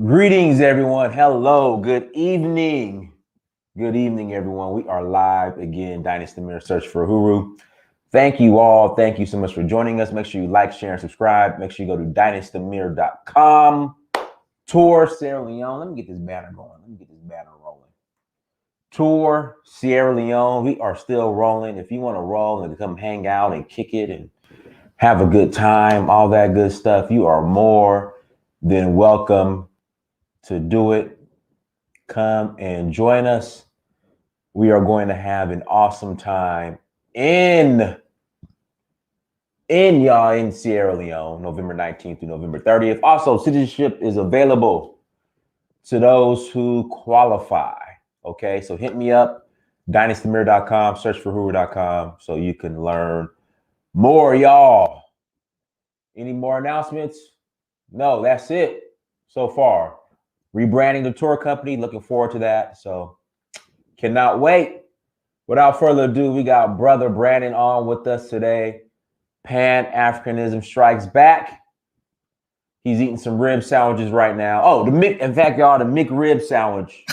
Greetings, everyone. Hello. Good evening. Good evening, everyone. We are live again. Dynasty Mirror Search for Uhuru. Thank you all. Thank you so much for joining us. Make sure you like, share, and subscribe. Make sure you go to dynastymirror.com. Tour Sierra Leone. Let me get this banner going. Let me get this banner rolling. Tour Sierra Leone. We are still rolling. If you want to roll and come hang out and kick it and have a good time, all that good stuff, you are more than welcome to do it. Come and join us. We are going to have an awesome time in Sierra Leone, November 19th through November 30th. Also, citizenship is available to those who qualify. Okay, so hit me up, dynastymirror.com, search for Hoover.com so you can learn more, y'all. Any more announcements? No, that's it so far. Rebranding the tour company, looking forward to that. So cannot wait. Without further ado, we got brother Brandon on with us today. Pan-Afrikanism strikes back. He's eating some rib sandwiches right now. Oh, in fact, y'all, the McRib sandwich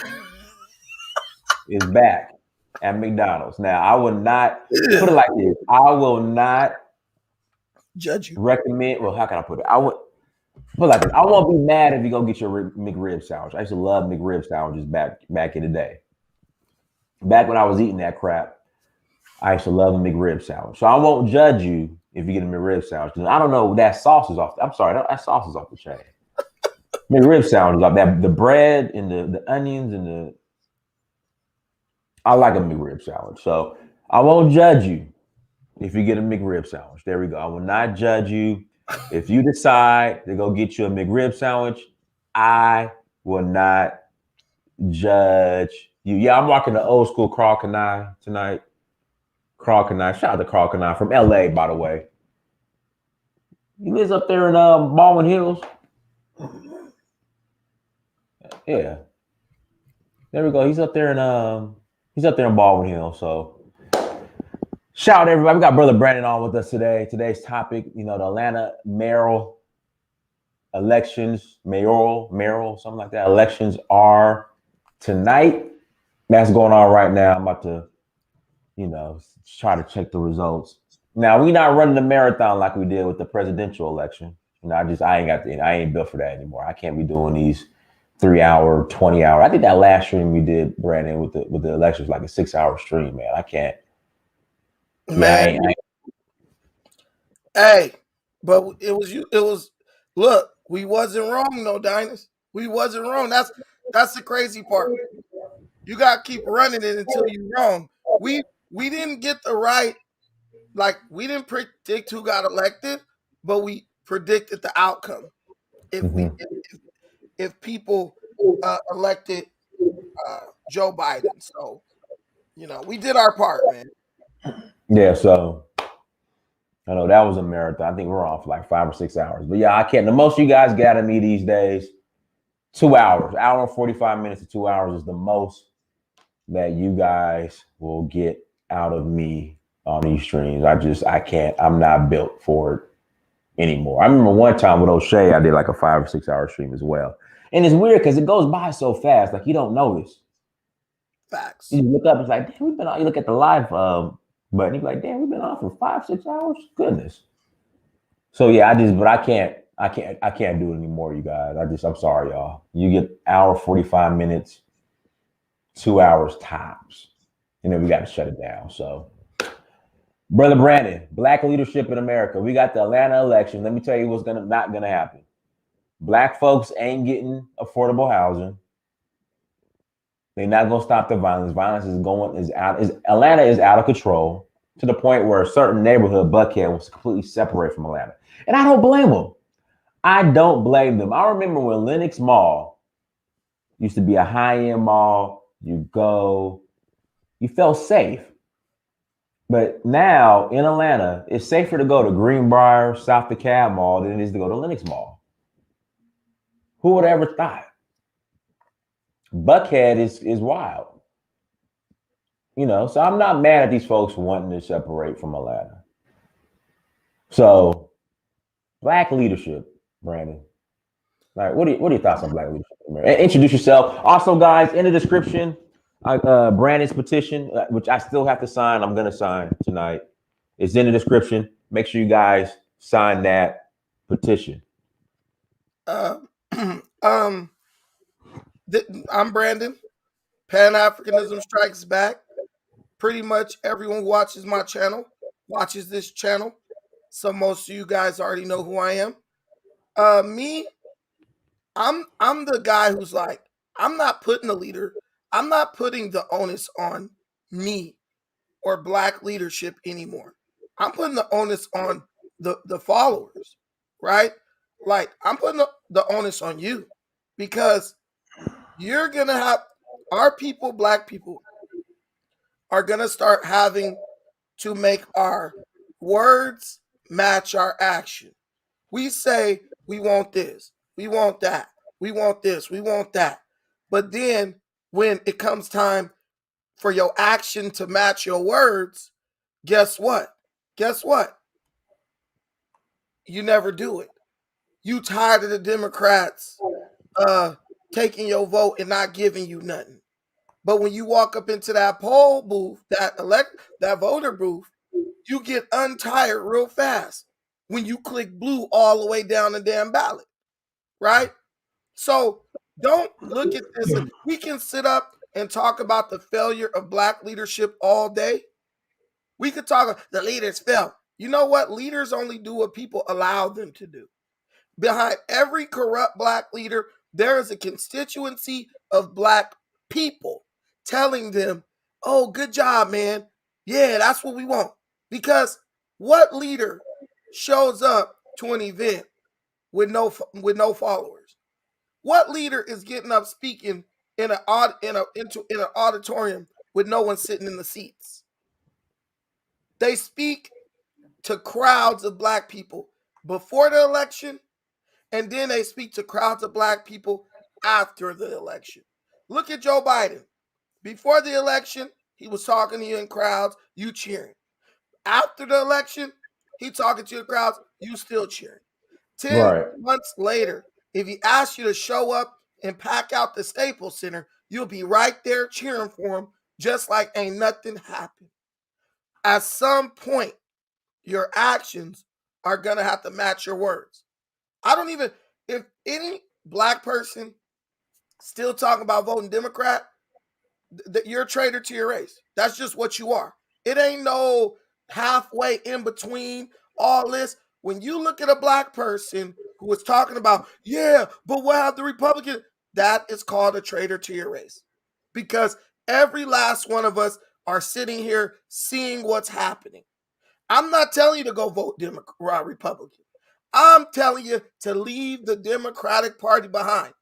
is back at McDonald's. Now, I will not put it like this. I will not judge you. recommend. Well, how can I put it? I would put it like this. I won't be mad if you go get your McRib sandwich. I used to love McRib sandwiches back in the day. Back when I was eating that crap, I used to love a McRib sandwich. So I won't judge you if you get a McRib sandwich. I don't know, that sauce is off. I'm sorry, that sauce is off the chain. McRib sandwich is off. The bread and the onions and I like a McRib sandwich. So I won't judge you if you get a McRib sandwich. There we go. I will not judge you. If you decide to go get you a McRib sandwich, I will not judge you. Yeah, I'm rocking the old school Carl Kanai tonight. Carl Kanai. Shout out to Carl Kanai from LA, by the way. He lives up there in Baldwin Hills. Yeah. There we go. He's up there in Baldwin Hills. So shout out everybody. We got brother Brandon on with us today. Today's topic, the Atlanta mayoral elections, something like that. Elections are tonight. That's going on right now. I'm about to, try to check the results. Now, we're not running the marathon like we did with the presidential election. I ain't built for that anymore. I can't be doing these 3-hour, 20-hour. I think that last stream we did, Brandon, with the elections, like a 6-hour stream, man. I can't. Man. Hey, but it was look, we wasn't wrong, no, Dynast. We wasn't wrong. That's the crazy part. You gotta keep running it until you're wrong. We didn't get the right, like we didn't predict who got elected, but we predicted the outcome. If people elected Joe Biden. So, we did our part, man. Yeah, so I know that was a marathon. I think we're on for like 5 or 6 hours. But yeah, I can't. The most you guys get out of me these days, 2 hours. Hour and 45 minutes to 2 hours is the most that you guys will get out of me on these streams. I can't. I'm not built for it anymore. I remember one time with O'Shea, I did like a 5 or 6 hour stream as well. And it's weird because it goes by so fast. Like you don't notice. Facts. You look up, it's like, damn, we've been on. You look at the live button, you're like, damn, we've been on for 5, 6 hours. Goodness. So yeah, I can't do it anymore, you guys. I'm sorry, y'all. You get hour 45 minutes, 2 hours tops, and then we got to shut it down. So, brother Brandon, Black leadership in America. We got the Atlanta election. Let me tell you what's not gonna happen. Black folks ain't getting affordable housing. They're not gonna stop the violence. Violence Atlanta is out of control to the point where a certain neighborhood, Buckhead, wants to completely separate from Atlanta. And I don't blame them. I don't blame them. I remember when Lenox Mall used to be a high-end mall. You felt safe. But now in Atlanta, it's safer to go to Greenbrier, South DeKalb Mall than it is to go to Lenox Mall. Who would have ever thought? Buckhead is wild. So I'm not mad at these folks wanting to separate from Atlanta. So, Black leadership, Brandon. Like, what are your thoughts on black leadership in America? Introduce yourself. Also, guys, in the description, Brandon's petition, which I still have to sign. I'm gonna sign tonight. It's in the description. Make sure you guys sign that petition. I'm Brandon. Pan-Afrikanism strikes back. Pretty much everyone who watches my channel watches this channel, so most of you guys already know who I am. Me, I'm the guy who's like, I'm not putting the leader, I'm not putting the onus on me or black leadership anymore. I'm putting the onus on the followers, right? Like I'm putting the onus on you because you're gonna have our people, black people, are gonna start having to make our words match our action. We say we want this, we want that, we want this, we want that. But then when it comes time for your action to match your words, guess what? Guess what? You never do it. You tired of the Democrats taking your vote and not giving you nothing. But when you walk up into that poll booth, that voter booth, you get untired real fast when you click blue all the way down the damn ballot, right? So don't look at this. We can sit up and talk about the failure of black leadership all day. We could talk the leaders fail. You know what? Leaders only do what people allow them to do. Behind every corrupt black leader, there is a constituency of black people telling them, "Oh, good job, man. Yeah, that's what we want." Because what leader shows up to an event with no followers? What leader is getting up speaking in an auditorium with no one sitting in the seats? They speak to crowds of black people before the election, and then they speak to crowds of black people after the election. Look at Joe Biden. Before the election, he was talking to you in crowds, you cheering. After the election, he talking to the crowds, you still cheering. 10 Right. months later, if he asks you to show up and pack out the Staples Center, you'll be right there cheering for him, just like ain't nothing happened. At some point, your actions are going to have to match your words. I don't even, if any black person still talking about voting Democrat, that you're a traitor to your race. That's just what you are. It ain't no halfway in between all this. When you look at a black person who is talking about, yeah, but what have the Republicans? That is called a traitor to your race. Because every last one of us are sitting here seeing what's happening. I'm not telling you to go vote Democrat, Republican. I'm telling you to leave the Democratic Party behind.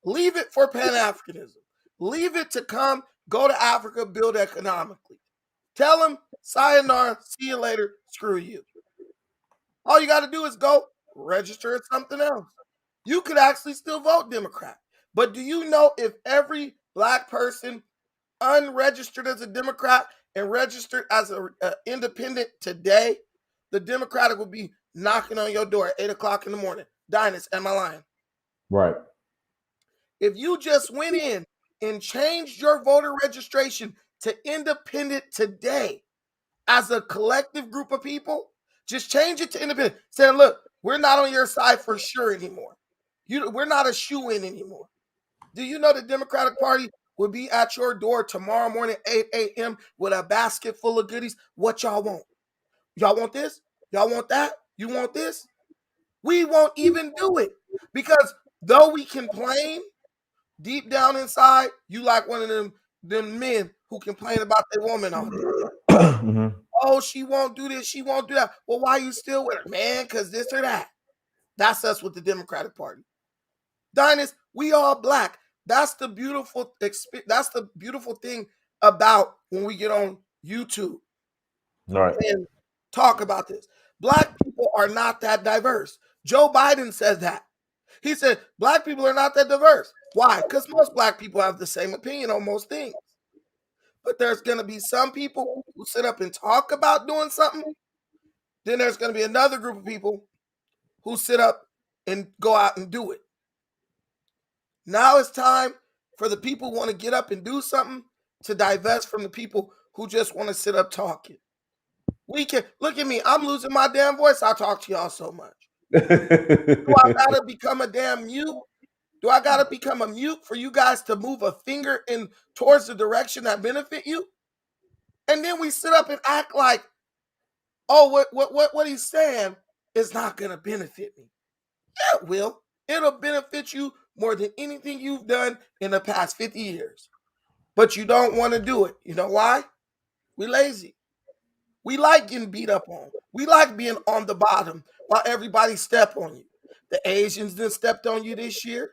Leave it for Pan-Africanism. Leave it to come, go to Africa, build economically. Tell them, sayonara, see you later, screw you. All you got to do is go register at something else. You could actually still vote Democrat. But do you know if every black person unregistered as a Democrat and registered as an independent today, the Democratic would be knocking on your door at 8 o'clock in the morning? Dynast, am I lying? Right. If you just went in and changed your voter registration to independent today as a collective group of people, just change it to independent, saying, look, we're not on your side for sure anymore. We're not a shoe-in anymore. Do you know the Democratic Party will be at your door tomorrow morning, 8 a.m. with a basket full of goodies? What y'all want? Y'all want this? Y'all want that? You want this? We won't even do it because though we complain, deep down inside, you like one of them men who complain about their woman all day. Mm-hmm. Oh, she won't do this, she won't do that. Well, why are you still with her, man? Because this or that. That's us with the Democratic Party. Dynast, we all black. That's the beautiful That's the beautiful thing about when we get on YouTube Right. and talk about this. Black people are not that diverse. Joe Biden said that. He said black people are not that diverse. Why? Because most black people have the same opinion on most things. But there's going to be some people who sit up and talk about doing something. Then there's going to be another group of people who sit up and go out and do it. Now it's time for the people who want to get up and do something to divest from the people who just want to sit up talking. We can look at me. I'm losing my damn voice. I talk to y'all so much. Do I gotta become a damn mute? Do I gotta become a mute for you guys to move a finger in towards the direction that benefit you? And then we sit up and act like, oh, what he's saying is not gonna benefit me. Yeah, it will. It'll benefit you more than anything you've done in the past 50 years. But you don't want to do it. You know why? We lazy. We like getting beat up on. We like being on the bottom while everybody step on you. The Asians then stepped on you this year.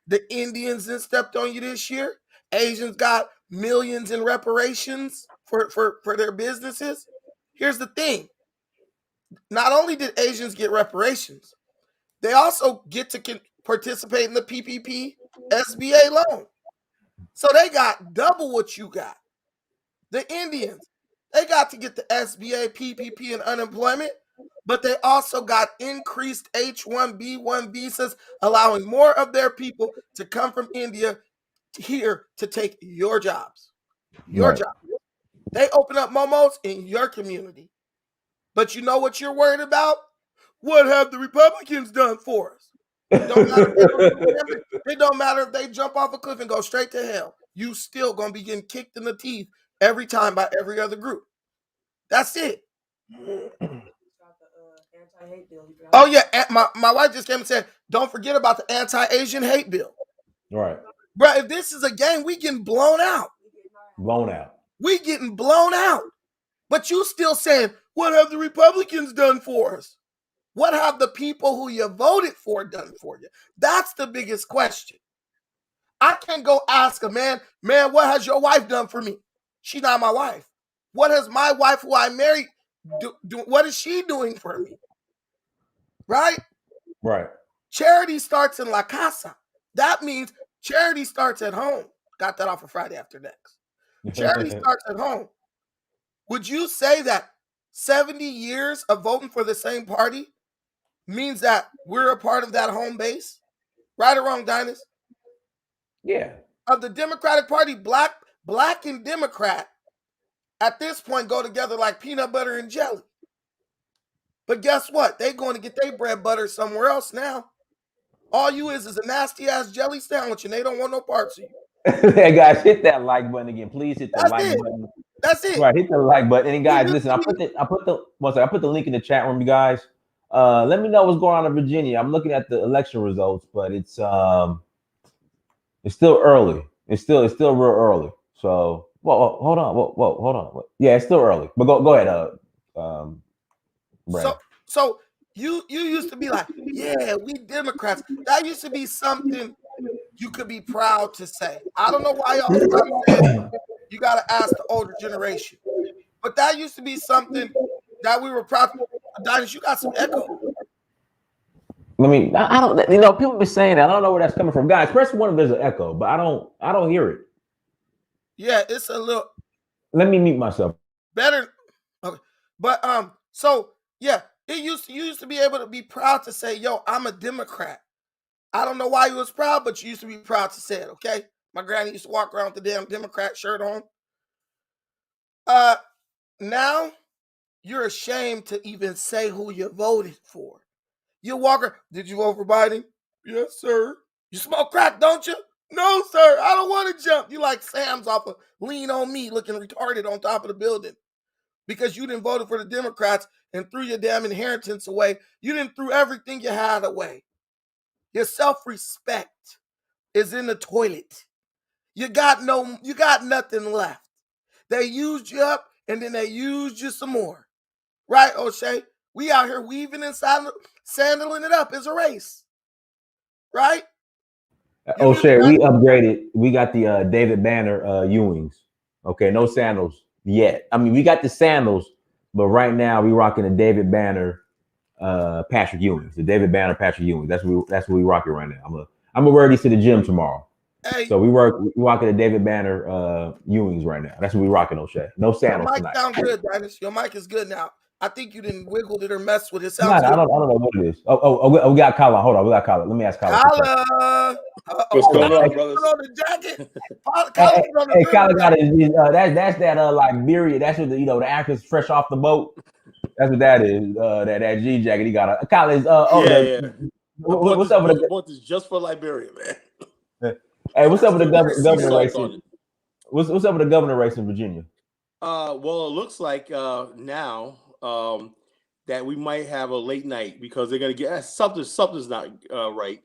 The Indians then stepped on you this year. Asians got millions in reparations for their businesses. Here's the thing. Not only did Asians get reparations, they also get to participate in the PPP SBA loan. So they got double what you got. The Indians, they got to get the SBA, PPP, and unemployment, but they also got increased H-1B1 visas, allowing more of their people to come from India here to take your jobs. Your job. They open up momos in your community. But you know what you're worried about? What have the Republicans done for us? It don't matter if they jump off a cliff and go straight to hell. You still gonna be getting kicked in the teeth every time by every other group. That's it. Oh yeah, my wife just came and said, "Don't forget about the anti-Asian hate bill." Right, bro. If this is a game, we getting blown out. We getting blown out. But you still saying, "What have the Republicans done for us?" What have the people who you voted for done for you? That's the biggest question. I can't go ask a man, what has your wife done for me? She's not my wife. What has my wife who I married what is she doing for me? Right? Right. Charity starts in La Casa. That means charity starts at home. Got that off of Friday After Next. Charity starts at home. Would you say that 70 years of voting for the same party means that we're a part of that home base? Right or wrong, Dynas? Yeah. Of the Democratic Party, black and Democrat at this point go together like peanut butter and jelly. But guess what? They're going to get their bread butter somewhere else now. All you is a nasty ass jelly sandwich, and they don't want no parts of you. Hey guys, hit that like button again. Please hit the like button. That's it. Right, hit the like button. And guys, listen, I put the link in the chat room, you guys. Let me know what's going on in Virginia. I'm looking at the election results, but it's still early. It's still real early. So hold on. Yeah, it's still early. But go ahead, Brad. So you used to be like, yeah, we Democrats. That used to be something you could be proud to say. I don't know why y'all stop saying it. You got to ask the older generation. But that used to be something that we were proud of. Dynas, you got some echo. I don't, people been saying that. I don't know where that's coming from. Guys, press one if there's an echo, but I don't hear it. Yeah, it's a little. Let me mute myself. Better. Okay. But, so, yeah, you used to be able to be proud to say, yo, I'm a Democrat. I don't know why you was proud, but you used to be proud to say it, okay? My granny used to walk around with the damn Democrat shirt on. Now you're ashamed to even say who you voted for. You walk around, did you vote for Biden? Yes, sir. You smoke crack, don't you? No, sir. I don't want to jump. You like Sam's off of Lean On Me looking retarded on top of the building because you didn't vote for the Democrats and threw your damn inheritance away. You didn't threw everything you had away. Your self-respect is in the toilet. You got nothing left. They used you up and then they used you some more. Right, O'Shea? We out here weaving inside, sandaling it up as a race. Right? O'Shea, we upgraded. We got the David Banner Ewings. Okay, no sandals yet. I mean, we got the sandals, but right now we rocking the David Banner Patrick Ewings. The David Banner Patrick Ewings. That's what we rocking right now. I'm gonna wear these to the gym tomorrow. Hey, So we rocking the David Banner Ewings right now. That's what we rocking, O'Shea. No your sandals mic tonight. sound good, Dennis. Your mic is good now. I think you didn't wiggle it or mess with it. No, Sounds I good. don't know what it is. We got Colin. Hold on, we got Colin. Let me ask Colin. Colin. What's going Colin, on, you brothers? put on the jacket. Hey, Colin put on the hey, good Colin got jacket. his that's that Liberia. That's what the actors fresh off the boat. That's what that is. That G jacket he got. College. Yeah. What's up with I bought this just for Liberia, man. hey, what's up with the Still got the sea governor race? salt on it. What's up with the governor race in Virginia? Well, it looks like now that we might have a late night because they're gonna get something's not right.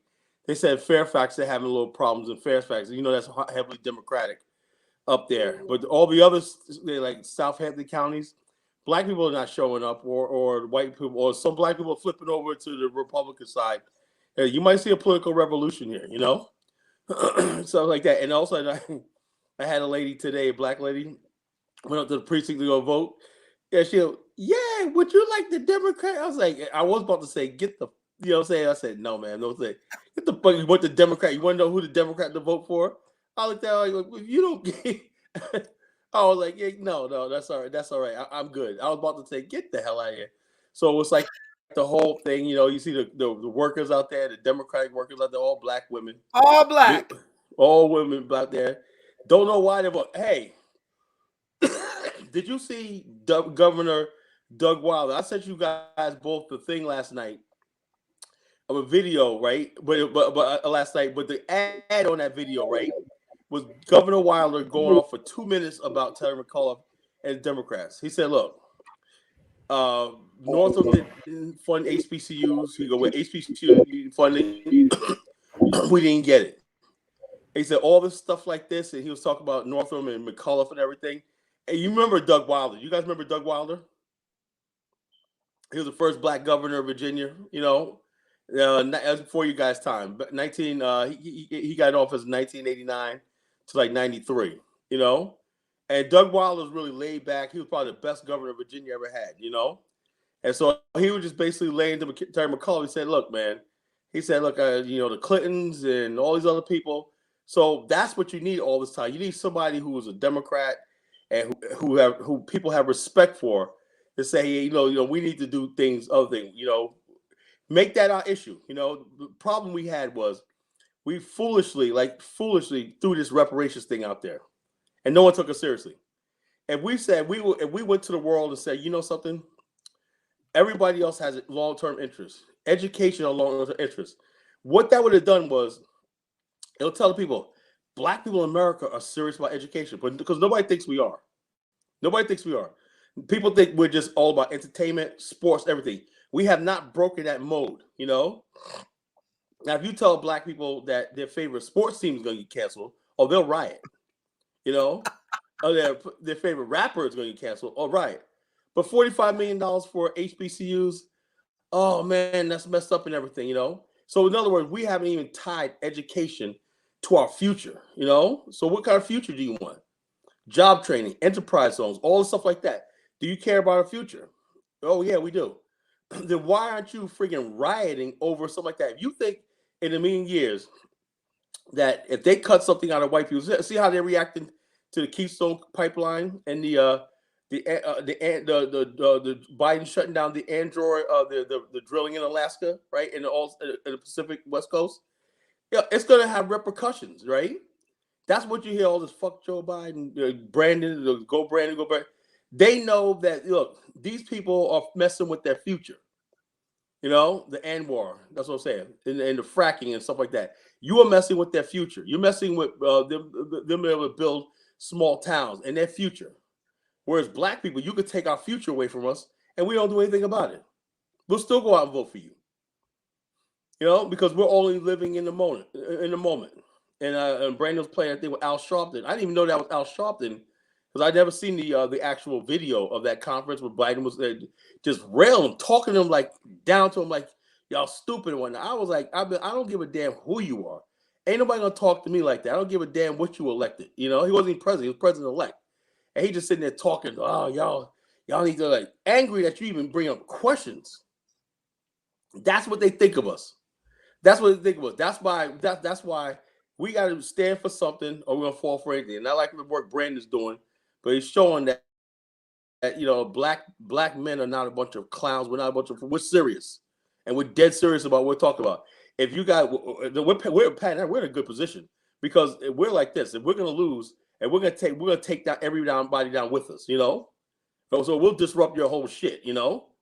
They said Fairfax they're having a little problems in Fairfax. You know that's heavily Democratic up there, but all the others, they like Southampton counties, black people are not showing up, or white people, or some black people are flipping over to the Republican side. You might see a political revolution here, something like that. And also, I had a lady today, a black lady, went up to the precinct to go vote. Yeah, yeah, would you like the Democrat? I was like, I was about to say, get the, you know what I'm saying? I said, no, man, don't say, get the fuck, you want the Democrat? You want to know who the Democrat to vote for? I looked at her like, if you don't get, I was like, yeah, no, that's all right. That's all right. I'm good. I was about to say, get the hell out of here. So it's like the whole thing, you see the workers out there, the Democratic workers out there, all black women. All black. All women out there. Don't know why they vote. Hey, did you see Governor Doug Wilder? I sent you guys both the thing last night of a video, right? But last night, but the ad on that video, right, was Governor Wilder going off for 2 minutes about Terry McAuliffe and Democrats. He said, "Look, Northam didn't fund HBCUs. He go with HBCU funding. We didn't get it." He said all this stuff like this, and he was talking about Northam and McAuliffe and everything. And you remember Doug Wilder? You guys remember Doug Wilder? He was the first black governor of Virginia. That was before you guys' time. But he got in office in 1989 to like 93. And Doug Wilder was really laid back. He was probably the best governor Virginia ever had. And so he was just basically laying to Terry McAuliffe. He said, "Look, man." He said, "Look, the Clintons and all these other people." So that's what you need all this time. You need somebody who is a Democrat and who people have respect for to say, we need to do other things, make that our issue. The problem we had was we foolishly threw this reparations thing out there, and no one took us seriously. And we said if we went to the world and said, something, everybody else has long-term interest, educational long-term interest. What that would have done was it'll tell the people, black people in America are serious about education, but because nobody thinks we are. Nobody thinks we are. People think we're just all about entertainment, sports, everything. We have not broken that mode, Now, if you tell black people that their favorite sports team is going to get canceled, they'll riot, or their favorite rapper is going to get canceled, riot. But $45 million for HBCUs, oh man, that's messed up and everything, So in other words, we haven't even tied education to our future, So what kind of future do you want? Job training, enterprise zones, all the stuff like that. Do you care about our future? Oh yeah, we do. Then why aren't you freaking rioting over something like that? If you think in a million years that if they cut something out of white people, see how they're reacting to the Keystone Pipeline and the Biden shutting down the Android, the drilling in Alaska, right, in the Pacific West Coast. Yeah, it's gonna have repercussions, right? That's what you hear all this fuck Joe Biden, Brandon, go Brandon, go Brandon. They know that, look, these people are messing with their future. The ANWR, that's what I'm saying, and the fracking and stuff like that. You are messing with their future. You're messing with them being able to build small towns and their future. Whereas black people, you could take our future away from us and we don't do anything about it. We'll still go out and vote for you. Because we're only living in the moment. And Brandon was playing, I think, with Al Sharpton. I didn't even know that was Al Sharpton because I'd never seen the actual video of that conference where Biden was just railing him, talking to him down to him like y'all stupid and whatnot. I was like, I don't give a damn who you are. Ain't nobody gonna talk to me like that. I don't give a damn what you elected. He wasn't even president. He was president-elect. And he just sitting there talking, oh, y'all need to angry that you even bring up questions. That's what they think of us. That's what they think of us. That's why we got to stand for something, or we're gonna fall for anything. Not like the work Brandon's doing, but he's showing that black men are not a bunch of clowns. We're not a bunch of. We're serious, and we're dead serious about what we're talking about. If you got, we're in a good position because we're like this. If we're gonna lose, and we're gonna take down everybody down with us, So we'll disrupt your whole shit,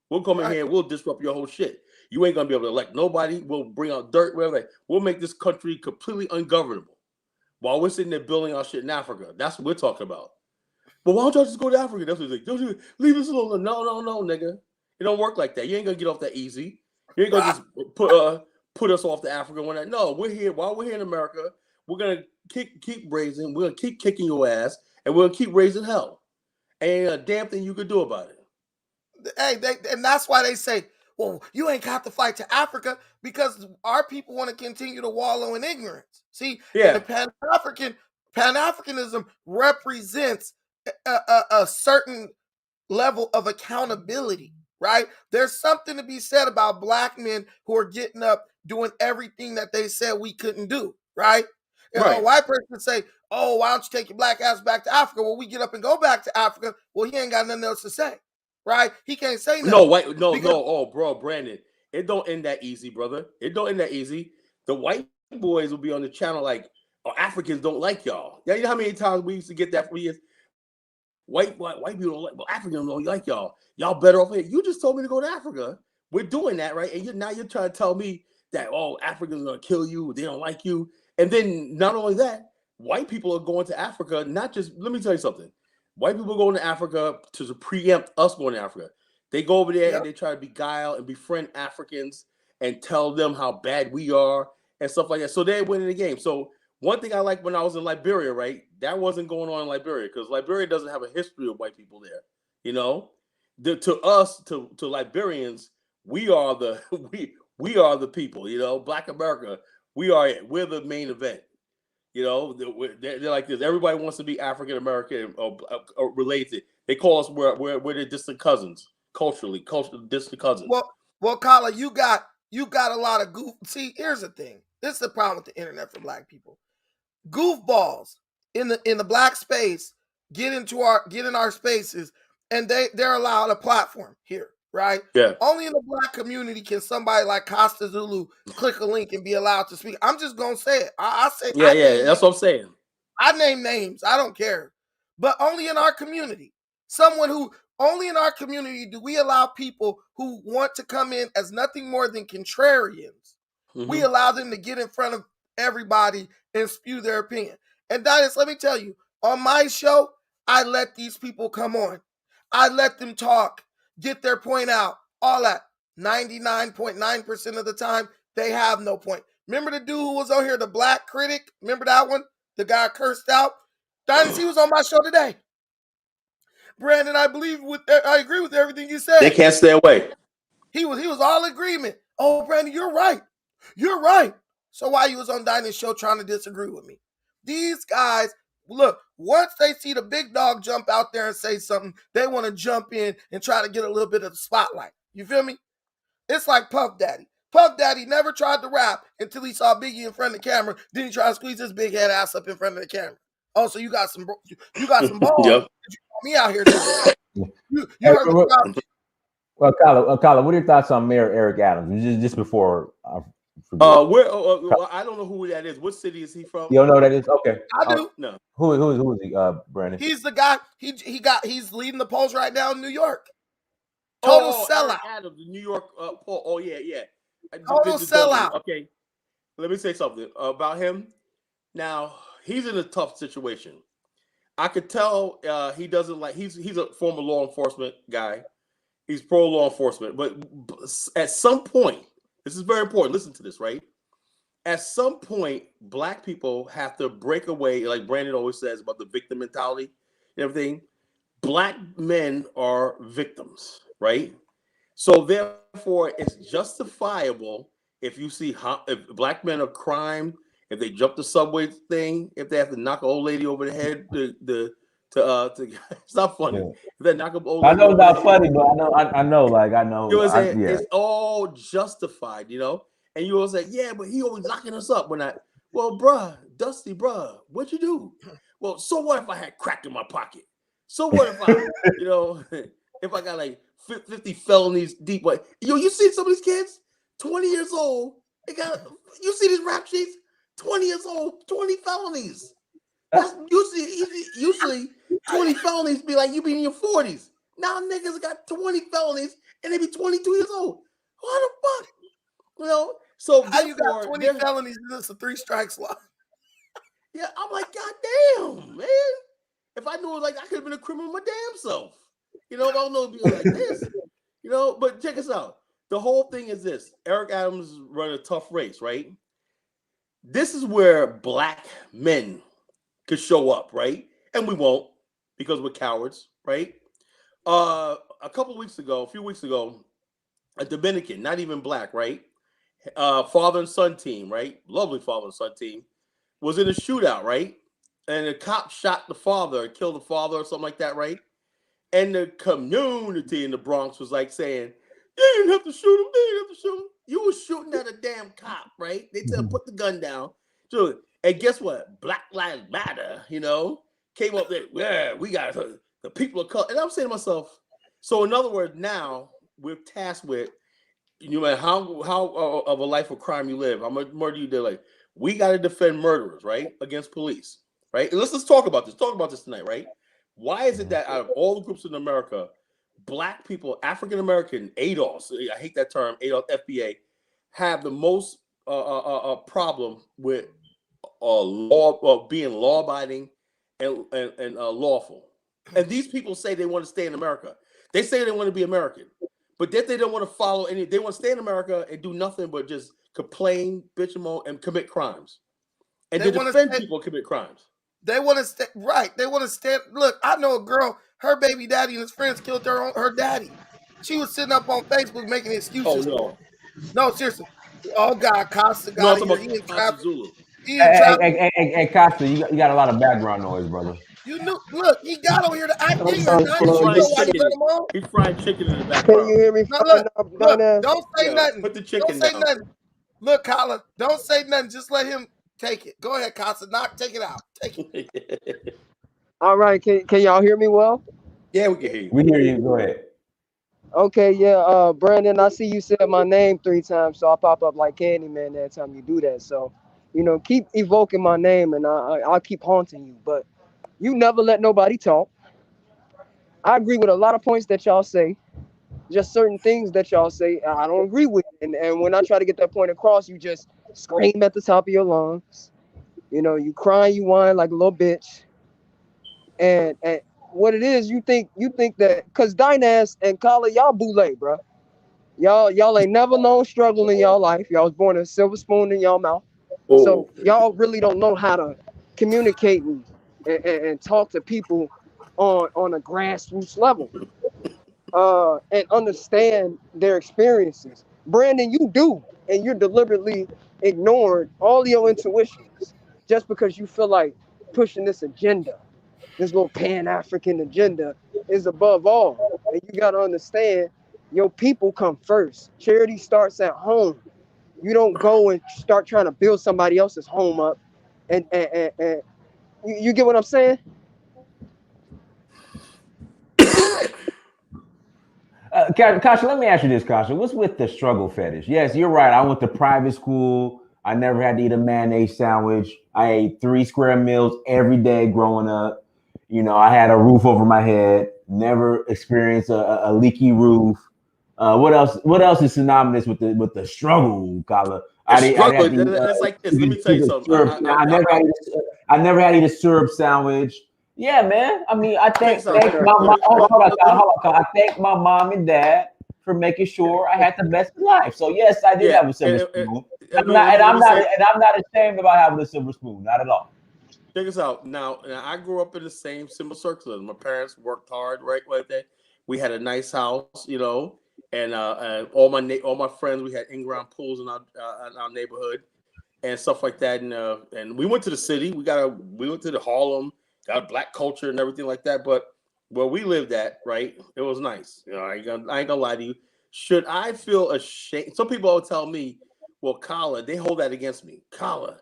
We'll come in here and we'll disrupt your whole shit. You ain't gonna be able to elect nobody. We'll bring out dirt, whatever. We'll make this country completely ungovernable while we're sitting there building our shit in Africa. That's what we're talking about. But why don't y'all just go to Africa? That's what he's like. Don't you leave us alone? No, nigga. It don't work like that. You ain't gonna get off that easy. You ain't gonna just put us off to Africa when that. No, we're here. While we're here in America, we're gonna keep raising. We're gonna keep kicking your ass, and we're gonna keep raising hell. Ain't a damn thing you could do about it. Hey, and that's why they say, well, you ain't got to fight to Africa, because our people want to continue to wallow in ignorance. See, yeah, the Pan-Afrikanism represents a certain level of accountability, right? There's something to be said about black men who are getting up, doing everything that they said we couldn't do, right? A white person say, oh, why don't you take your black ass back to Africa? Well, we get up and go back to Africa. Well, he ain't got nothing else to say. Right? He can't say nothing. No. Oh, bro, Brandon, it don't end that easy, brother. It don't end that easy. The white boys will be on the channel like, oh, Africans don't like y'all. Yeah, you know how many times we used to get that for years? White people don't like, well, Africans don't like y'all. Y'all better off here. You just told me to go to Africa. We're doing that, right? And now you're trying to tell me that, oh, Africans are gonna kill you. They don't like you. And then not only that, white people are going to Africa. Not just. Let me tell you something. White people going to Africa to preempt us going to Africa. They go over there and they try to beguile and befriend Africans and tell them how bad we are and stuff like that. So they're winning the game. So one thing I like when I was in Liberia, right? That wasn't going on in Liberia because Liberia doesn't have a history of white people there. To us, to Liberians, we are the we are the people. Black America, we're the main event. They're like this. Everybody wants to be African American or related. They call us we're the distant cousins, culturally distant cousins. Well, Kala, you got a lot of goof. See, here's the thing. This is the problem with the internet for black people. Goofballs in the black space get in our spaces, and they're allowed a platform here, right? Yeah. Only in the black community can somebody like Costa Zulu click a link and be allowed to speak. I'm just gonna say it. I say that's what I'm saying. I name names. I don't care, but only in our community. Only in our community do we allow people who want to come in as nothing more than contrarians. Mm-hmm. We allow them to get in front of everybody and spew their opinion. And Dennis, let me tell you, on my show, I let these people come on. I let them talk, get their point out, all that. 99.9% of the time, they have no point. Remember the dude who was on here, the black critic? Remember that one? The guy cursed out? Dennis, he was on my show today. Brandon, I agree with everything you said. They can't stay away. He was all agreement. Oh, Brandon, you're right. You're right. So why you was on Dinah's show trying to disagree with me? These guys, look, once they see the big dog jump out there and say something, they want to jump in and try to get a little bit of the spotlight. You feel me? It's like Puff Daddy. Puff Daddy never tried to rap until he saw Biggie in front of the camera. Then he tried to squeeze his big head ass up in front of the camera. Oh, so you got some balls. Yep. You got me out here. You heard the crowd. Well, Kala, what are your thoughts on Mayor Eric Adams? Just before I forget. I don't know who that is. What city is he from? You don't know who that is? Okay. I do. No. Who is he, Brandon? He's the guy. He's leading the polls right now in New York. Total sellout. Adams, New York poll. Oh, yeah. Total sellout. Okay. Let me say something about him. Now, he's in a tough situation. I could tell he doesn't like. He's a former law enforcement guy. He's pro law enforcement, but at some point, this is very important. Listen to this, right? At some point, black people have to break away, like Brandon always says about the victim mentality and everything. Black men are victims, right? So therefore, it's justifiable if you see if black men are crime, if they jump the subway thing, if they have to knock an old lady over the head to it's not funny. Yeah. If they knock up old I know lady it's not funny, but I know. You know what I'm saying? It's all justified, And you always say, yeah, but he always locking us up. Well, bruh, Dusty, bruh, what'd you do? Well, so what if I had crack in my pocket? So what if I, if I got like 50 felonies deep? What? You see some of these kids, 20 years old, you see these rap sheets, 20 years old, 20 felonies. That's usually 20 felonies be like you be in your 40s. Now niggas got 20 felonies and they be 22 years old. What the fuck? So how you got 20 felonies and it's a 3 strikes law? Yeah, I'm like, God damn, man. If I knew it was like I could have been a criminal my damn self. If I don't know it'd be like this. But check us out. The whole thing is this. Eric Adams run a tough race, right? This is where black men could show up, right? And we won't because we're cowards, right? A few weeks ago, a Dominican, not even black, right? Father and son team, right? Lovely father and son team was in a shootout, right? And the cop shot the father, killed the father or something like that, right? And the community in the Bronx was like saying, you didn't have to shoot him, you didn't have to shoot him. You were shooting at a damn cop, right? They tell him, put the gun down. So, and guess what? Black Lives Matter, came up there, yeah, we got the people of color. And I'm saying to myself, so in other words, now we're tasked with, how of a life of crime you live, how much murder you did, like, we got to defend murderers, right, against police, right? And let's talk about this. Talk about this tonight, right? Why is it that out of all the groups in America, black people, African American, ADOS, I hate that term, ADOS, FBA, have the most problem with law, being law-abiding and lawful? And these people say they want to stay in America. They say they want to be American, but that they don't want to follow any. They want to stay in America and do nothing but just complain, bitch and moan, and commit crimes, and they defend people who commit crimes. They want to stay right. They want to stand. Look, I know a girl. Her baby daddy and his friends killed her daddy. She was sitting up on Facebook making excuses. Oh no, seriously. Oh God, Costa got here. He in traffic. Hey, Costa, you got a lot of background noise, brother. You knew. Look, he got on here to act ignorant. He's frying chicken in the background. Can you hear me? Look, don't say nothing. Put the chicken down. Nothing. Look, Colin, don't say nothing. Just let him take it. Go ahead, Costa. Take it out. Take it. All right. Can y'all hear me well? Yeah, we can hear you. We hear you. Go ahead. Okay, yeah. Brandon, I see you said my name 3 times, so I pop up like Candyman that time you do that. So, keep evoking my name, and I'll keep haunting you. But you never let nobody talk. I agree with a lot of points that y'all say. Just certain things that y'all say I don't agree with. And when I try to get that point across, you just scream at the top of your lungs. You cry, you whine like a little bitch. And what it is, you think that because Dynast and Kala, y'all boule, bro. Y'all ain't never known struggle in y'all life. Y'all was born a silver spoon in y'all mouth. Oh. So y'all really don't know how to communicate and talk to people on a grassroots level. And understand their experiences. Brandon, you do, and you're deliberately ignoring all your intuitions just because you feel like pushing this agenda, this little Pan-African agenda is above all. And you got to understand, your people come first. Charity starts at home. You don't go and start trying to build somebody else's home up. And you get what I'm saying? Kasha, let me ask you this, Kasha. What's with the struggle fetish? Yes, you're right. I went to private school. I never had to eat a mayonnaise sandwich. I ate 3 square meals every day growing up. I had a roof over my head. Never experienced a leaky roof. What else is synonymous with the struggle, Kala? It's like this. Let me tell you something. I never had to eat a syrup sandwich. Yeah, man. I mean, I thank my mom. I thank my mom and dad for making sure I had the best life. So yes, I did have a silver spoon. I'm not ashamed about having a silver spoon. Not at all. Check us out. Now I grew up in the same similar circles. My parents worked hard, right there. We had a nice house, and all my friends. We had in-ground pools in our neighborhood and stuff like that. And we went to the city. We went to the Harlem. Got black culture and everything like that, but where we lived at, right, it was nice. I ain't gonna lie to you. Should I feel ashamed? Some people will tell me, well, Kala, they hold that against me. Kala,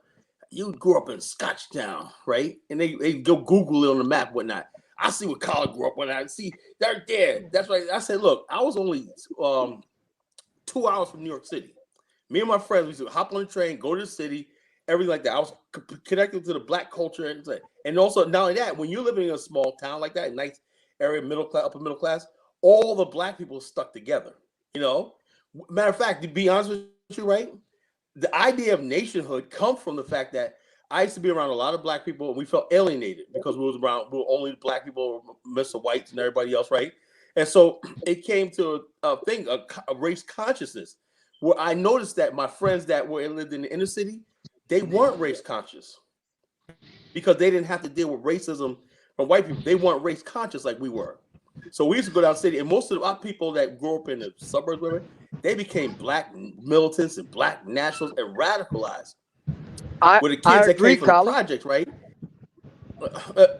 you grew up in Scotchtown, right? And they go Google it on the map, whatnot. I see what college grew up when I see they're there. That's right. I said, look, I was only 2 hours from New York City. Me and my friends, we used to hop on the train, go to the city, everything like that. I was connected to the black culture, and also not only that, when you're living in a small town like that, nice area, middle class, upper middle class, all the black people stuck together. You know, matter of fact, to be honest with you, right, the idea of nationhood comes from the fact that I used to be around a lot of black people, and we felt alienated because we were only black people, Mr. Whites and everybody else, right? And so it came to a thing, a race consciousness, where I noticed that my friends that lived in the inner city, they weren't race conscious because they didn't have to deal with racism from white people. They weren't race conscious like we were. So we used to go down the city, and most of our people that grew up in the suburbs, whatever, they became black militants and black nationals and radicalized. With the kids that came from the projects, right?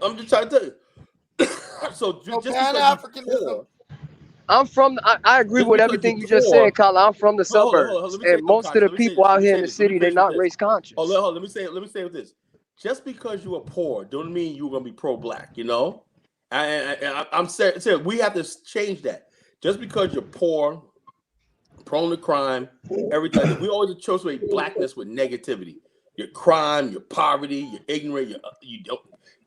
I'm just trying to tell you. So just Pan-Afrikanism. I'm from. I agree with everything you just said, Colin. I'm from the suburbs, and most of the people out here in the city, they're not race conscious. Let me say with this. Just because you are poor, don't mean you're gonna be pro-black. You know, I'm saying we have to change that. Just because you're poor, prone to crime, everything. We always associate blackness with negativity. Your crime, your poverty, you're ignorant, you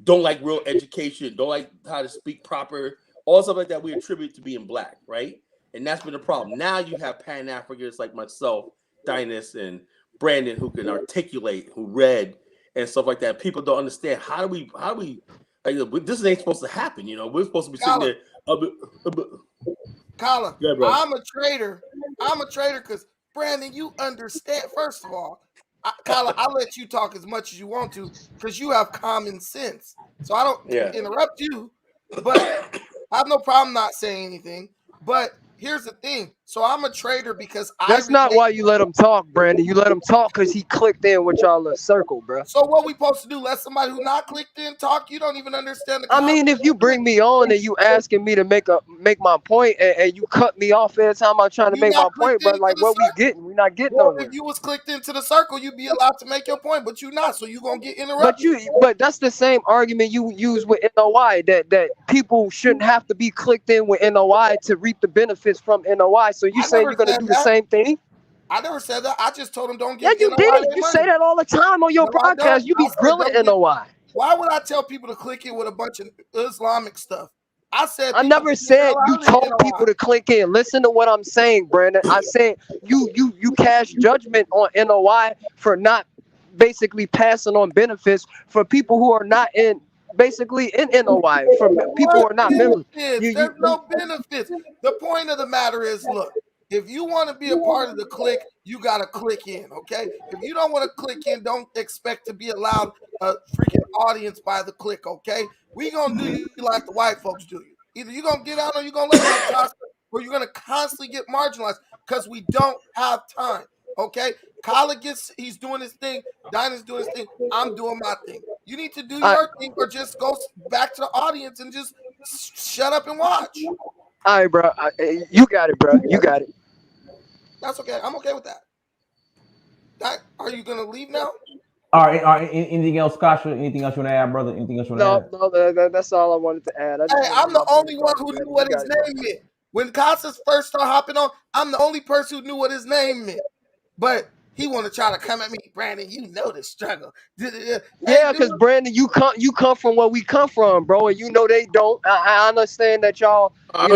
don't like real education, don't like how to speak proper, all stuff like that we attribute to being black, right? And that's been the problem. Now you have Pan-Africans like myself, Dynast, and Brandon who can articulate, who read and stuff like that. People don't understand how do we like, this ain't supposed to happen, you know. We're supposed to be sitting there. Colin, I'm a traitor because Brandon, you understand. First of all, Colin, I'll let you talk as much as you want to because you have common sense. So I don't interrupt you, but I have no problem not saying anything. But here's the thing. So I'm a traitor because that's not why you let him talk, Brandon. You let him talk because he clicked in with y'all in a circle, bro. So what we supposed to do? Let somebody who not clicked in talk? You don't even understand the I mean, if you bring me on and you asking me to make my point and you cut me off every time I'm trying to make my point, bro, like what we getting? We not getting nowhere. If you was clicked into the circle, you'd be allowed to make your point, but you not, so you gonna get interrupted. But that's the same argument you use with NOI that people shouldn't have to be clicked in with NOI to reap the benefits from NOI. So you saying you're gonna do the same thing? I never said that. I just told them don't get. Yeah, you did it. You say that all the time on your broadcast. You be grilling NOI. Why would I tell people to click in with a bunch of Islamic stuff? I never said you told people to click in. Listen to what I'm saying, Brandon. I said you cast judgment on NOI for not basically passing on benefits for people who are not in NOI, for people who are not members. There's no benefits. The point of the matter is, look, if you want to be a part of the clique, you got to click in, okay? If you don't want to click in, don't expect to be allowed a freaking audience by the clique, okay? We going to do you like the white folks do you. Either you're going to get out or you're going to let them or you're going to constantly get marginalized because we don't have time, okay? Colin he's doing his thing. Dinah's doing his thing. I'm doing my thing. You need to do your thing or just go back to the audience and just shut up and watch. All right, bro. You got it, bro. You got it. That's okay. I'm okay with that. Are you gonna leave now? All right. Anything else, Kasha? Anything else you want to add, brother? Anything else you want to add? No, that's all I wanted to add. I'm the only one who knew what his name meant. When Casas first started hopping on, I'm the only person who knew what his name meant. But he want to try to come at me, Brandon. You know the struggle. Yeah, because Brandon, you come from where we come from, bro, and you know they don't. I understand that y'all, y'all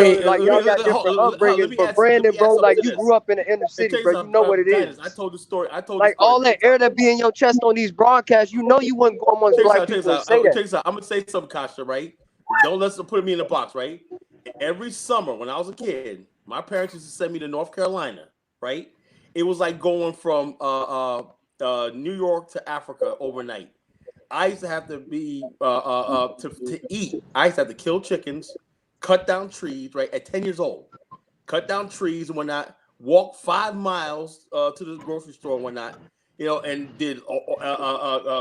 got different upbringings, but Brandon, bro, like you grew up in the inner city, bro. You know what it is. I told the story. Like all that air that be in your chest on these broadcasts, you know you wouldn't go amongst black people and say that. I'm gonna say something, Kasha, right? Don't let them put me in the box, right? Every summer when I was a kid, my parents used to send me to North Carolina, right? It was like going from New York to Africa overnight. I used to have to be to eat. I used to have to kill chickens, cut down trees. Right at 10 years old, cut down trees and whatnot. Walk 5 miles to the grocery store and whatnot. You know, and did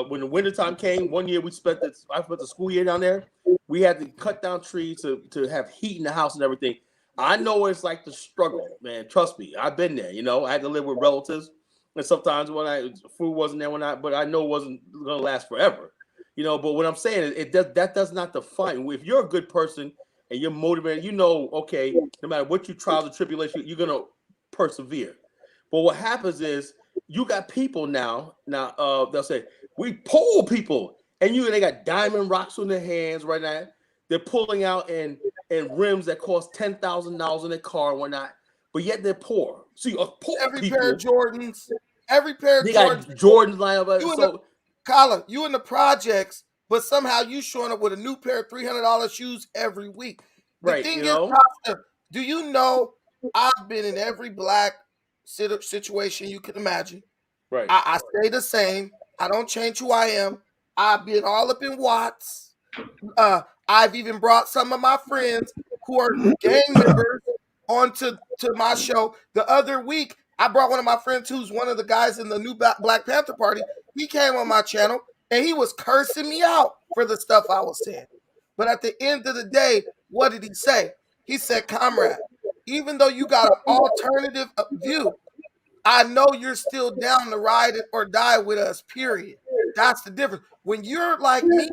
when the wintertime came. One year I spent the school year down there. We had to cut down trees to have heat in the house and everything. I know what it's like to struggle, man. Trust me, I've been there. You know, I had to live with relatives and sometimes when food wasn't there but I know it wasn't gonna last forever, you know. But what I'm saying is, that does not define. If you're a good person and you're motivated, you know, okay, no matter what you trials and tribulation, you're gonna persevere. But what happens is you got people now they'll say we poor people, and they got diamond rocks on their hands right now. They're pulling out and rims that cost $10,000 in their car and whatnot, but yet they're poor. See, poor Every people, pair of Jordans, every pair of they Jordans. got Jordans lined up. Colin, you in the projects, but somehow you showing up with a new pair of $300 shoes every week. The thing is, Costa, do you know I've been in every black situation you can imagine. Right. I stay the same. I don't change who I am. I've been all up in Watts. I've even brought some of my friends who are gang members onto my show. The other week, I brought one of my friends who's one of the guys in the new Black Panther Party. He came on my channel, and he was cursing me out for the stuff I was saying. But at the end of the day, what did he say? He said, comrade, even though you got an alternative view, I know you're still down to ride it or die with us, period. That's the difference. When you're like me,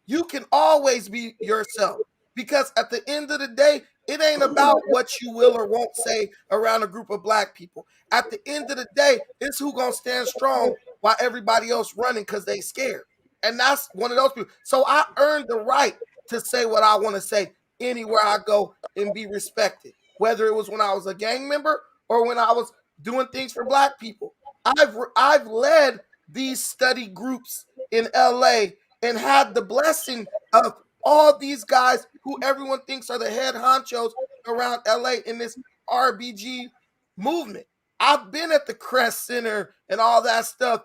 you can always be yourself. Because at the end of the day, it ain't about what you will or won't say around a group of black people. At the end of the day, it's who gonna stand strong while everybody else running because they scared. And that's one of those people. So I earned the right to say what I want to say anywhere I go and be respected. Whether it was when I was a gang member or when I was doing things for black people. I've led these study groups in LA and had the blessing of all these guys who everyone thinks are the head honchos around LA in this RBG movement. I've been at the Crest Center and all that stuff,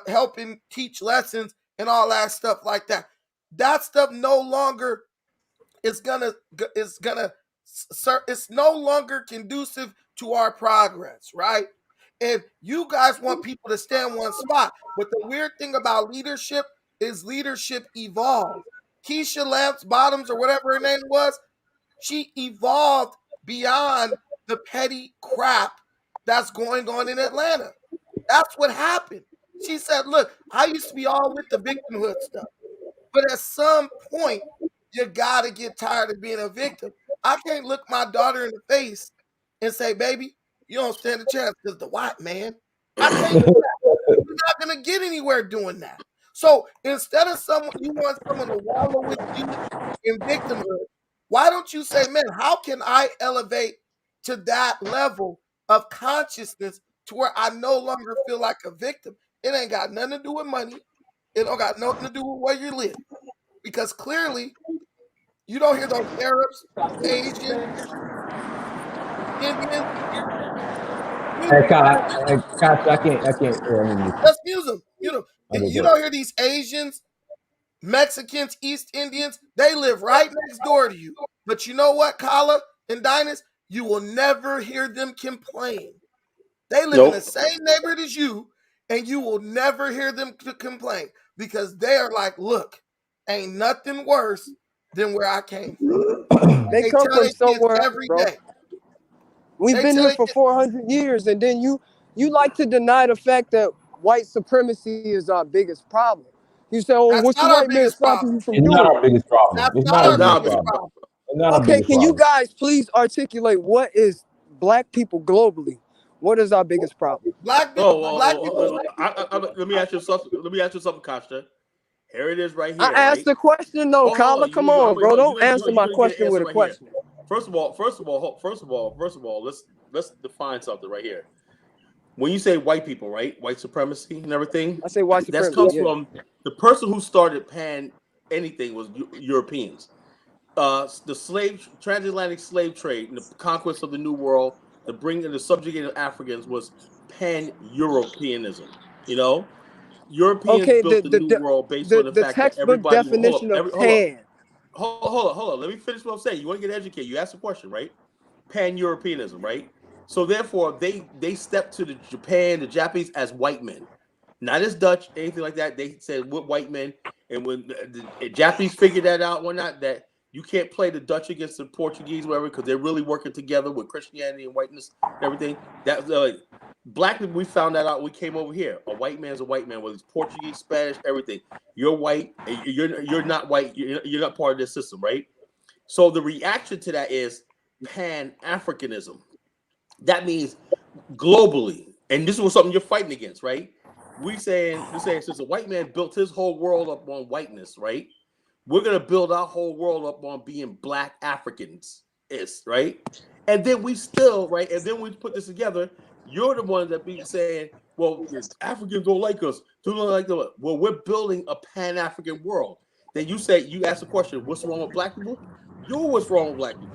helping teach lessons and all that stuff like that. That stuff no longer it's no longer conducive to our progress, right? And you guys want people to stay in one spot. But the weird thing about leadership is leadership evolved. Keisha Lamps Bottoms, or whatever her name was, she evolved beyond the petty crap that's going on in Atlanta. That's what happened. She said, look, I used to be all with the victimhood stuff. But at some point, you got to get tired of being a victim. I can't look my daughter in the face and say, baby, you don't stand a chance because the white man. I can't do that. You're not going to get anywhere doing that. So instead of you want someone to wallow with you in victimhood, why don't you say, man, how can I elevate to that level of consciousness to where I no longer feel like a victim? It ain't got nothing to do with money. It don't got nothing to do with where you live. Because clearly, you don't hear those Arabs, Asians, Indians. I can't. Let's use them. You don't hear these Asians, Mexicans, East Indians. They live right next door to you. But you know what, Kala and Dynas? You will never hear them complain. They live in the same neighborhood as you, and you will never hear them complain because they are like, look, ain't nothing worse than where I came from. They come from somewhere every bro. day. We've been here for 400 years, and then you like to deny the fact that white supremacy is our biggest problem. You say, "Oh, what's the white man stopping you from doing?" It's not our biggest problem. It's not our biggest problem. Okay, can you guys please articulate what is black people globally? What is our biggest problem? Black people. Let me ask you something, Costa. Here it is, right here. I asked the question, though, Kala. Come on, bro. Don't answer my question with a question. First of all, let's define something right here. When you say white people, right? White supremacy and everything. I say white supremacy. That comes from the person who started anything was Europeans. The transatlantic slave trade and the conquest of the New World, the subjugating of Africans was Pan-Europeanism. You know, Europeans built the New World based on the fact that everybody. Definition of pan. Hold on. Let me finish what I'm saying. You want to get educated? You asked a question, right? Pan-Europeanism, right? So therefore, they stepped to the Japanese as white men, not as Dutch, anything like that. They said we're white men, and when the Japanese figured that out, that you can't play the Dutch against the Portuguese, whatever, because they're really working together with Christianity and whiteness and everything. Black people, we found that out. We came over here. A white man's a white man, whether it's Portuguese, Spanish, everything. You're white. You're not white. You're not part of this system, right? So the reaction to that is Pan-Afrikanism. That means globally, and this was something you're fighting against, right? You're saying since a white man built his whole world up on whiteness, right? We're gonna build our whole world up on being Black Africans, right? And then we still, right? And then we put this together. You're the one that be saying, well, Africans don't like us. Don't like them. Well, we're building a Pan-African world. Then you ask the question, what's wrong with Black people? You're what's wrong with Black people.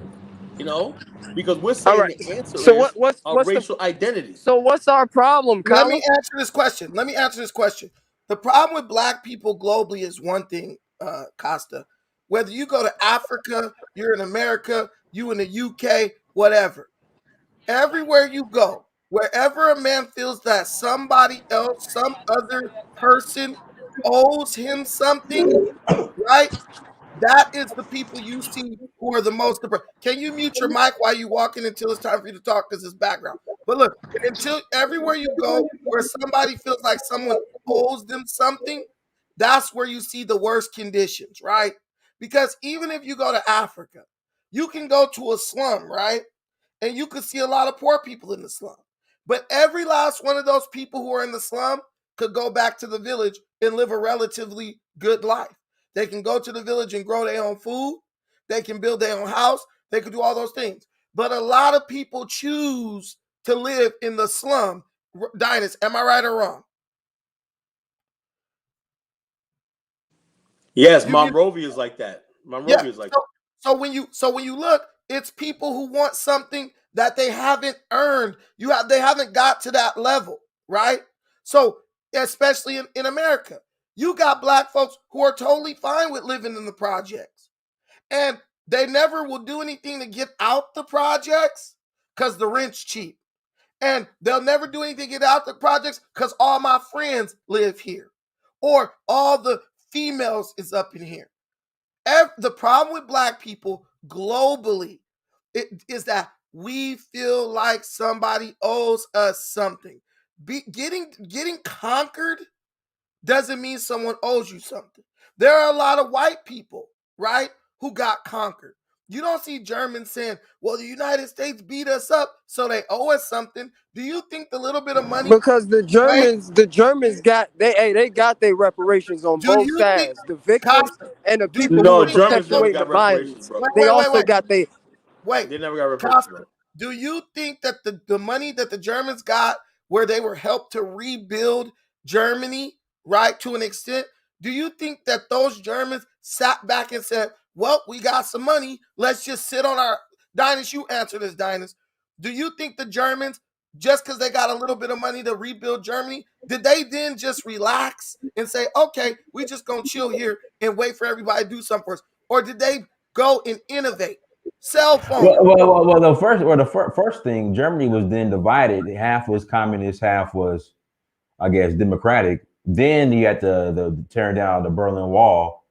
You know, because we're saying right. the answer So is what's racial identity. So what's our problem, Colin? Let me answer this question. The problem with Black people globally is one thing, Costa. Whether you go to Africa, you're in America, you in the UK, whatever. Everywhere you go, wherever a man feels that somebody else, some other person owes him something, right? That is the people you see who are the most depressed. Can you mute your mic while you walking until it's time for you to talk because it's background? But look, until everywhere you go where somebody feels like someone owes them something, that's where you see the worst conditions, right? Because even if you go to Africa, you can go to a slum, right? And you can see a lot of poor people in the slum. But every last one of those people who are in the slum could go back to the village and live a relatively good life. They can go to the village and grow their own food. They can build their own house. They can do all those things. But a lot of people choose to live in the slum. Dynast, am I right or wrong? Yes, Monrovia is like that. Monrovia is like that. So when you look, it's people who want something that they haven't earned. They haven't got to that level, right? So especially in America, you got Black folks who are totally fine with living in the projects, and they never will do anything to get out the projects because the rent's cheap, and they'll never do anything to get out the projects because all my friends live here, or all the females is up in here. The problem with Black people globally is that we feel like somebody owes us something. Getting conquered doesn't mean someone owes you something. There are a lot of white people, right, who got conquered. You don't see Germans saying, well, the United States beat us up, so they owe us something. Do you think the little bit of money? Because the Germans got they got their reparations on both sides. The victims and the people who were Germans never perpetuating the got reparations, violence. brother. They also got they They never got reparations, bro. Do you think that the money that the Germans got, where they were helped to rebuild Germany, right, to an extent, do you think that those Germans sat back and said, well, we got some money, let's just sit on our... Dynast, you answer this, Dynast. Do you think the Germans, just because they got a little bit of money to rebuild Germany, did they then just relax and say, okay, we just gonna chill here and wait for everybody to do something for us? Or did they go and innovate? Cell phone. Well, the first thing, Germany was then divided. Half was communist, half was, I guess, democratic. Then you had the tearing down the Berlin Wall,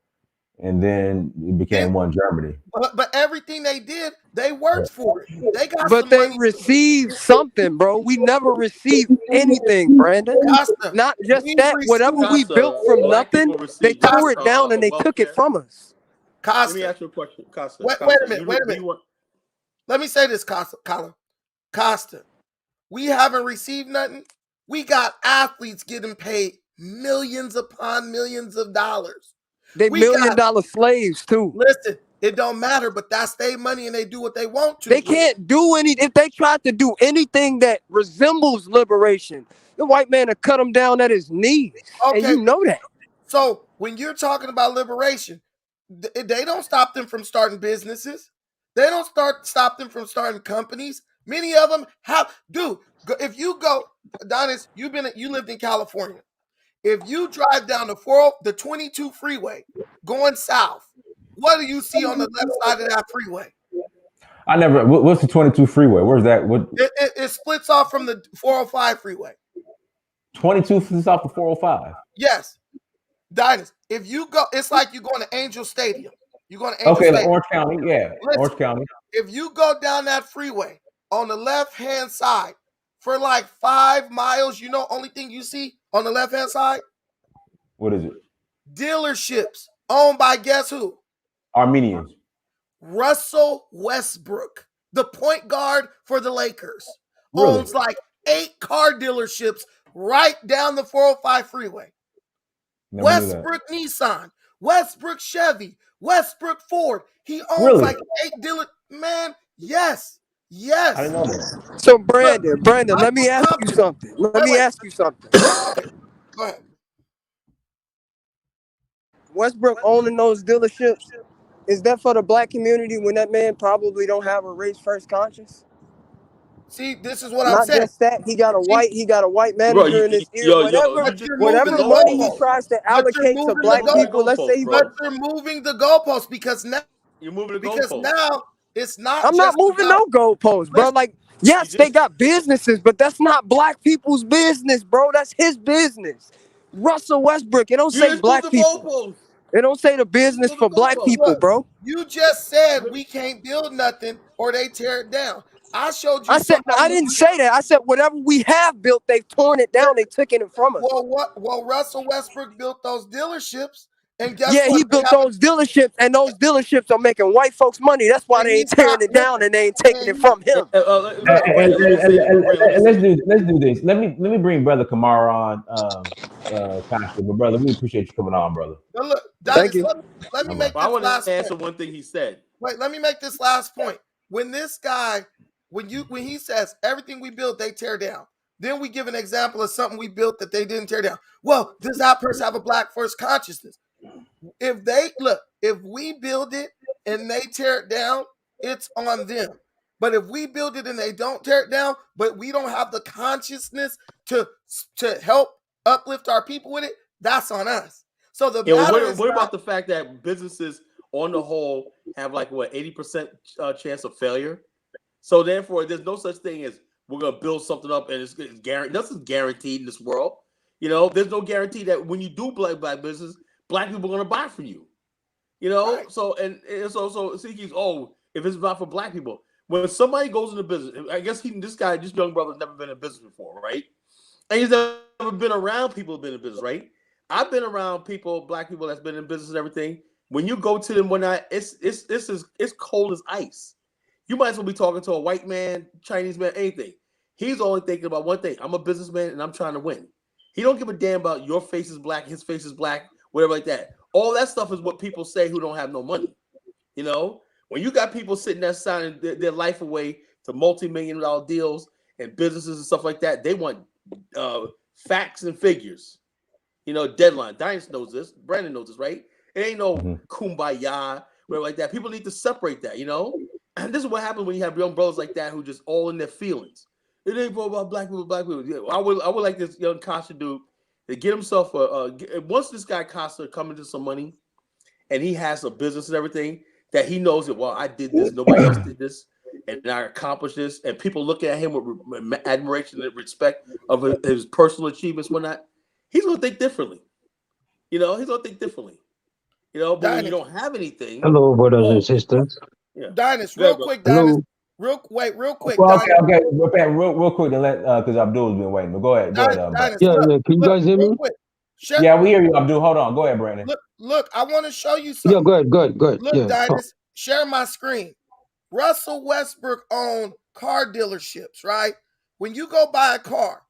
and then it became one Germany. But everything they did, they worked for it. They got but some they money. received something, bro. We never received anything, Brandon. Costa, Not just that. Whatever we built from nothing, they tore it down and they took it from us. Costa, let me ask you a question. Costa, wait a minute. Let me say this, Costa. Costa, we haven't received nothing. We got athletes getting paid millions upon millions of dollars. They $1 million slaves too. Listen, it don't matter, but that's their money and they do what they want to. They can't do if they tried to do anything that resembles liberation, the white man would cut them down at his knees. Okay. And you know that. So when you're talking about liberation, they don't stop them from starting businesses. They don't stop them from starting companies. Many of them have. Dude, if you go, Dynast, you lived in California. If you drive down the 22 freeway going south, what do you see on the left side of that freeway? I never. What's the 22 freeway? Where's that? What? It splits off from the 405 freeway. 22 splits off the 405. Yes, Dynast. If you go, it's like you going to Angel Stadium. You going to Angel Stadium. Like Orange County, yeah. Listen, Orange County. If you go down that freeway on the left-hand side for like 5 miles. You know, only thing you see on the left-hand side? What is it? Dealerships owned by guess who? Armenians. Russell Westbrook, the point guard for the Lakers, Really? owns like 8 car dealerships right down the 405 freeway. Never knew that. Westbrook Nissan, Westbrook Chevy, Westbrook Ford. He owns Really? like 8 dealers. Man, yes. Yes. I didn't know that. So Brandon, let me ask you something. Let me ask you something. Okay, go ahead. Westbrook owning those dealerships, is that for the black community when that man probably don't have a race first conscience? See, this is what I'm Not saying. just that, he got a white Bro, manager in his ear. Whatever money he tries to allocate to black people, let's say but you're moving the goalposts because now you're moving the because goalposts. now it's not. I'm not moving no goalposts, bro. Like, yes, they got businesses, but that's not black people's business, bro. That's his business. Russell Westbrook, it don't say black people. It don't say the business for black people, bro. You just said we can't build nothing or they tear it down. I showed you. I said I didn't say that. I said whatever we have built, they've torn it down. They took it from us. Well, Russell Westbrook built those dealerships, and guess what? Yeah, he built those dealerships, and those dealerships are making white folks money. That's why they ain't tearing it down and they ain't taking it from him. Let's do this. Let me bring Brother Kamara on, Constable. But brother, we appreciate you coming on, brother. Look, thank you. Let me make this I want last to answer point. one thing he said. Wait, let me make this last point. When this guy, when he says everything we built, they tear down. Then we give an example of something we built that they didn't tear down. Well, does that person have a black first consciousness? If we build it and they tear it down, it's on them. But if we build it and they don't tear it down, but we don't have the consciousness to help uplift our people with it, that's on us. So what about the fact that businesses on the whole have like 80% chance of failure? So therefore, there's no such thing as we're gonna build something up and it's guaranteed. Nothing's guaranteed in this world. You know, there's no guarantee that when you do black business, black people are gonna buy from you. You know, right. So he keeps, if it's not for black people, when somebody goes into business, I guess this young brother's never been in business before, right? And he's never been around people who've been in business, right? I've been around black people that's been in business and everything. When you go to them one night, it's cold as ice. You might as well be talking to a white man, Chinese man, anything. He's only thinking about one thing. I'm a businessman and I'm trying to win. He don't give a damn about your face is black, his face is black, whatever like that. All that stuff is what people say who don't have no money. You know, when you got people sitting there signing their life away to multi-million-dollar deals and businesses and stuff like that, they want facts and figures. You know, deadline. Dynast knows this. Brandon knows this, right? It ain't no kumbaya, whatever like that. People need to separate that, you know? And this is what happens when you have young brothers like that who just all in their feelings. It ain't about black people. Yeah, I would like this young Costa dude to get himself once this guy Costa come into some money and he has a business and everything that he knows that, well, I did this, nobody else did this, and I accomplished this, and people look at him with admiration and respect of his personal achievements, whatnot, he's gonna think differently. You know, he's gonna think differently. You know, but when you don't have anything. Hello, brothers and sisters. Yeah. Dynast, real quick, Dynast. Real quick. Well, okay. Real quick to let because Abdul's been waiting. But go ahead. Dynast, yeah. Can you guys hear me? Yeah, we hear you, Abdul. Hold on. Go ahead, Brandon. Look. I want to show you something. Yeah, go ahead. Look, yeah, Dynast, share my screen. Russell Westbrook owned car dealerships, right? When you go buy a car,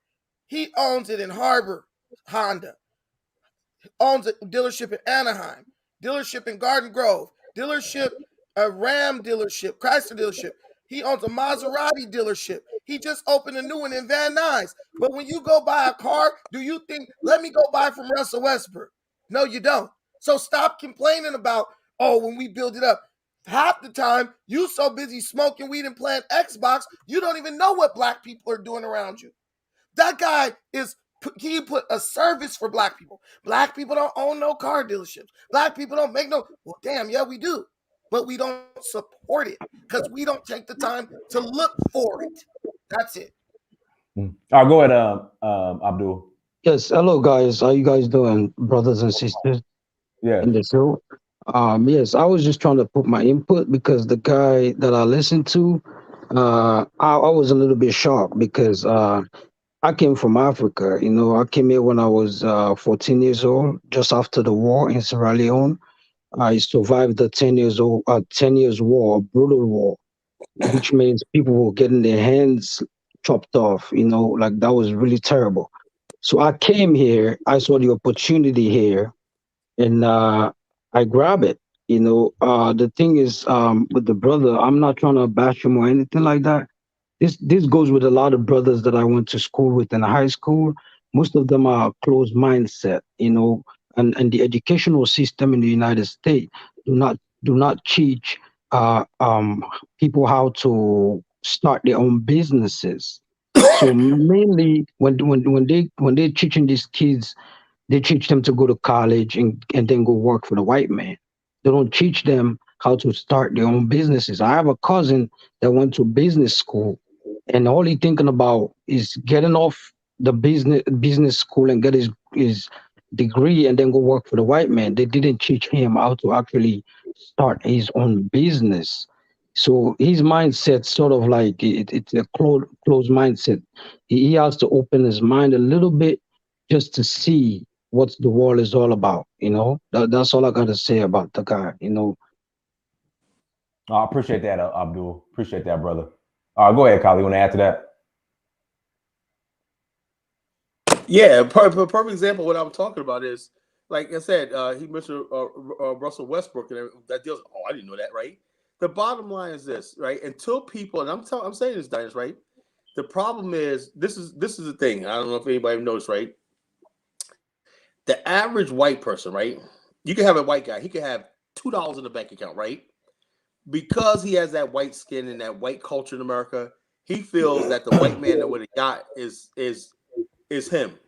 he owns it in Harbor, Honda. Owns a dealership in Anaheim, dealership in Garden Grove, dealership, a Ram dealership, Chrysler dealership. He owns a Maserati dealership. He just opened a new one in Van Nuys. But when you go buy a car, do you think, let me go buy from Russell Westbrook? No, you don't. So stop complaining about, when we build it up. Half the time, you so busy smoking weed and playing Xbox, you don't even know what black people are doing around you. That guy he put a service for black people. Black people don't own no car dealerships. Black people don't make well, damn, yeah, we do. But we don't support it because we don't take the time to look for it. That's it. All right, go ahead, Abdul. Yes, hello guys. How you guys doing, brothers and sisters? Yeah. In the show. Yes, I was just trying to put my input because the guy that I listened to, I was a little bit shocked because I came from Africa. You know, I came here when I was 14 years old, just after the war in Sierra Leone. I survived the 10 years war, a brutal war, which means people were getting their hands chopped off. You know, like that was really terrible. So I came here. I saw the opportunity here, and I grab it. You know, the thing is, with the brother, I'm not trying to bash him or anything like that. This goes with a lot of brothers that I went to school with in high school. Most of them are closed mindset, you know, and the educational system in the United States do not teach people how to start their own businesses. So mainly when they're teaching these kids, they teach them to go to college and then go work for the white man. They don't teach them how to start their own businesses. I have a cousin that went to business school, and all he thinking about is getting off the business school and get his degree and then go work for the white man. They didn't teach him how to actually start his own business. So his mindset sort of like it's a closed mindset. He has to open his mind a little bit just to see what the world is all about. You know, that's all I got to say about the guy. You know, I appreciate that, Abdul. Appreciate that, brother. Go ahead, Kyle. You want to add to that? Yeah, perfect example of what I'm talking about is, like I said, he mentioned Russell Westbrook and that deals. Oh, I didn't know that, right? The bottom line is this, right? Until people, and I'm saying this, Dennis, right? The problem is this is the thing. I don't know if anybody noticed, right? The average white person, right? You can have a white guy. He can have $2 in the bank account, right? Because he has that white skin and that white culture in America, he feels that the white man that would have got is him.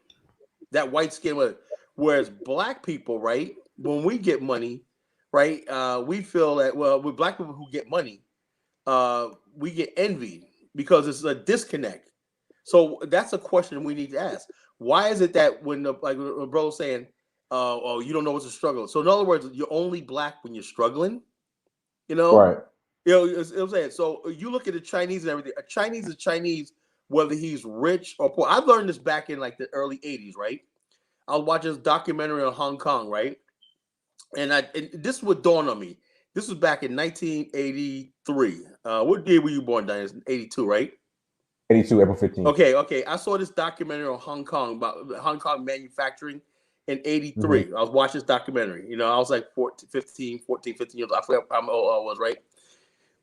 That white skin with it. Whereas black people, right, when we get money, right, we feel that, well, with black people who get money, we get envied because it's a disconnect. So that's a question we need to ask. Why is it that when the, like the brother saying, oh, you don't know what's a struggle? So in other words, you're only black when you're struggling, you know? Right. I'm saying. So you look at the Chinese and everything. A Chinese is Chinese, whether he's rich or poor. I learned this back in like the early 80s, right? I was watching this documentary on Hong Kong, right? And this is what dawned on me. This was back in 1983. What year were you born, Diane? 82, right? 82, April 15th. Okay. I saw this documentary on Hong Kong about Hong Kong manufacturing in 83. Mm-hmm. I was watching this documentary. You know, I was like 14, 15 years old. I forgot how old I was, right?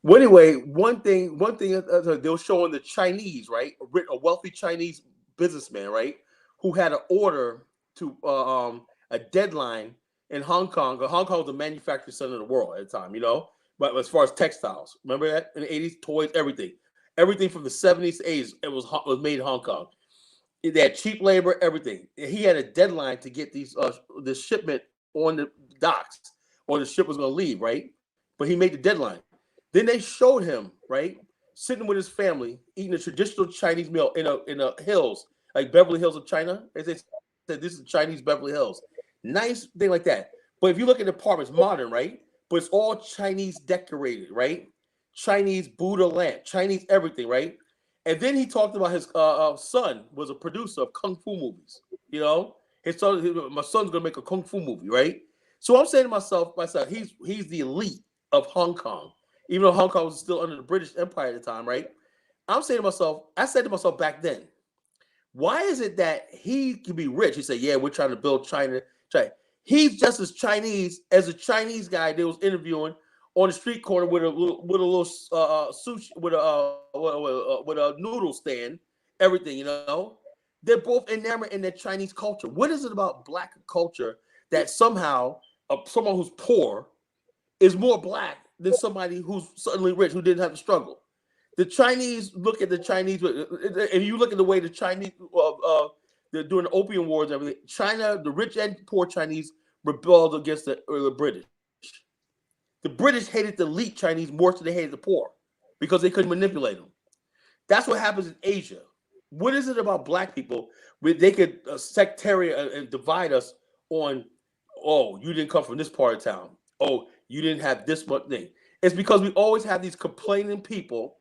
Well, anyway, one thing they were showing the Chinese, right? A wealthy Chinese businessman, right? Who had an order to a deadline in Hong Kong. Hong Kong was the manufacturing center of the world at the time, you know. But as far as textiles, remember that in the 80s, toys, everything from the 70s to 80s, it was made in Hong Kong. They had cheap labor, everything. He had a deadline to get this shipment on the docks, or the ship was going to leave, right? But he made the deadline. Then they showed him, right, sitting with his family, eating a traditional Chinese meal in a hills, like Beverly Hills of China. As they said, this is Chinese Beverly Hills. Nice thing like that. But if you look at the apartments, modern, right? But it's all Chinese decorated, right? Chinese Buddha lamp, Chinese everything, right? And then he talked about his son was a producer of kung fu movies. You know, my son's gonna make a kung fu movie, right? So I'm saying to myself, he's the elite of Hong Kong, even though Hong Kong was still under the British Empire at the time, right? I said to myself back then, why is it that he can be rich? He said, yeah, we're trying to build China. He's just as Chinese as a Chinese guy that was interviewing on the street corner with a little sushi with a noodle stand, everything, you know. They're both enamored in their Chinese culture. What is it about black culture that somehow someone who's poor is more black than somebody who's suddenly rich who didn't have to struggle? The Chinese look at the Chinese, and you look at the way the Chinese they're doing the opium wars and everything. China, the rich and poor Chinese rebelled against the British. The British hated the elite Chinese more than they hated the poor because they couldn't manipulate them. That's what happens in Asia. What is it about black people where they could sectarian and divide us on, oh, you didn't come from this part of town. Oh, you didn't have this much thing. It's because we always have these complaining people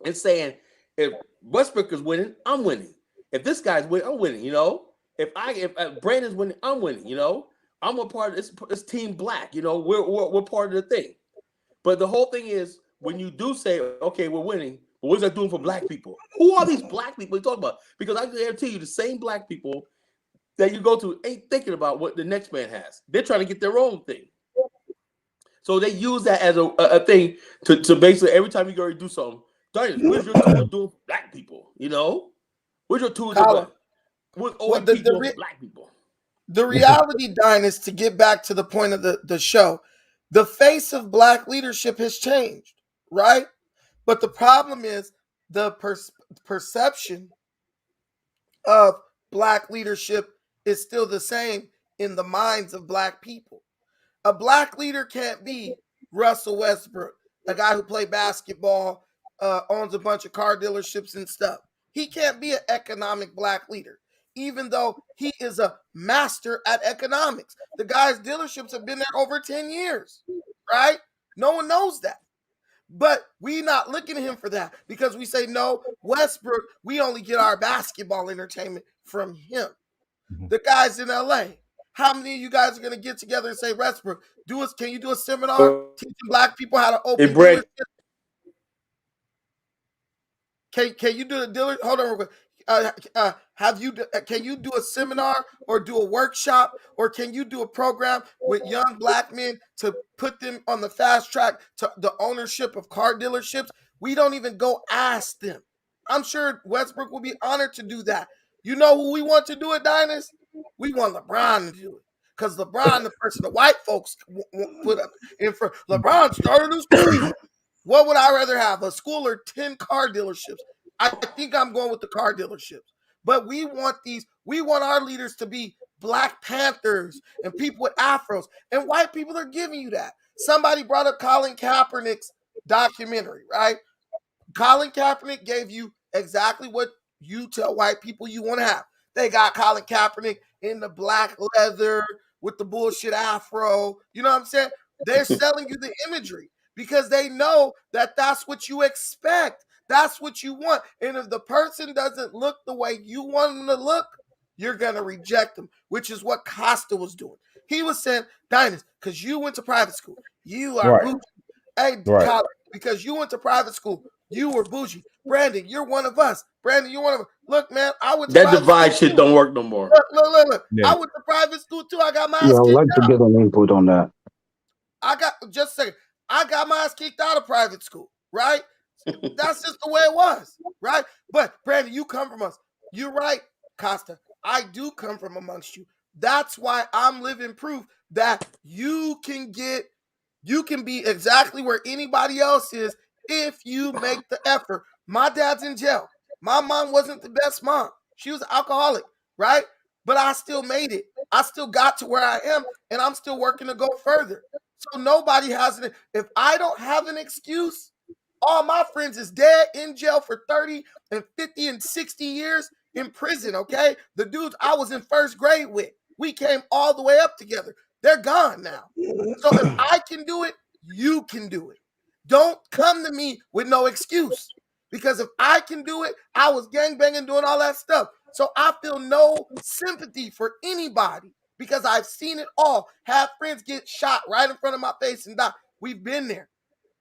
and saying, if Westbrook is winning, I'm winning. If this guy's winning, I'm winning. If Brandon's winning, I'm winning. I'm a part of this team black. We're part of the thing. But the whole thing is, when you do say, okay, we're winning, but what is that doing for black people? Who are these black people you talk about? Because I guarantee you, the same black people that you go to ain't thinking about what the next man has. They're trying to get their own thing. So they use that as a thing to basically, every time you go to do something, Daniel, where's your tool doing for black people? Where's your tools of what? What's OMP doing for black people? The reality, Dine, is to get back to the point of the show. The face of black leadership has changed, right? But the problem is the perception of black leadership is still the same in the minds of black people. A black leader can't be Russell Westbrook, a guy who played basketball, owns a bunch of car dealerships and stuff. He can't be an economic black leader, even though he is a master at economics. The guy's dealerships have been there over 10 years, right? No one knows that. But we not looking at him for that because we say, no, Westbrook, we only get our basketball entertainment from him. The guys in LA, how many of you guys are going to get together and say, Westbrook, can you do a seminar teaching black people how to open dealerships? Can you do a dealer? Hold on real quick. Can you do a seminar or do a workshop, or can you do a program with young black men to put them on the fast track to the ownership of car dealerships? We don't even go ask them. I'm sure Westbrook will be honored to do that. You know who we want to do it, Diners? We want LeBron to do it. Because LeBron, the person the white folks put up in front. LeBron started a school. What would I rather have, a school or 10 car dealerships? I think I'm going with the car dealerships. But we want our leaders to be Black Panthers and people with afros. And white people are giving you that. Somebody brought up Colin Kaepernick's documentary, right? Colin Kaepernick gave you exactly what you tell white people you want to have. They got Colin Kaepernick in the black leather with the bullshit afro. You know what I'm saying? They're selling you the imagery because they know that that's what you expect. That's what you want. And if the person doesn't look the way you want them to look, you're going to reject them, which is what Costa was doing. He was saying, Dinus, because you went to private school, you are bougie. Hey, Colin, because you went to private school, you were bougie. Brandon, you're one of us. Brandon, you're one of us. Look, man, I went to that divide shit don't work no more. Look. Yeah. I went to private school too. I got my ass kicked out. I'd like to get an input on that. I got my ass kicked out of private school, right? That's just the way it was, right? But Brandon, you come from us. You're right, Costa. I do come from amongst you. That's why I'm living proof that you can be exactly where anybody else is if you make the effort. My dad's in jail. My mom wasn't the best mom. She was an alcoholic, right? But I still made it. I still got to where I am, and I'm still working to go further. So nobody has it. If I don't have an excuse, all my friends is dead, in jail for 30 and 50 and 60 years in prison, okay? The dudes I was in first grade with, we came all the way up together. They're gone now. So if I can do it, you can do it. Don't come to me with no excuse. Because if I can do it, I was gangbanging, doing all that stuff. So I feel no sympathy for anybody because I've seen it all. Have friends get shot right in front of my face and die. We've been there.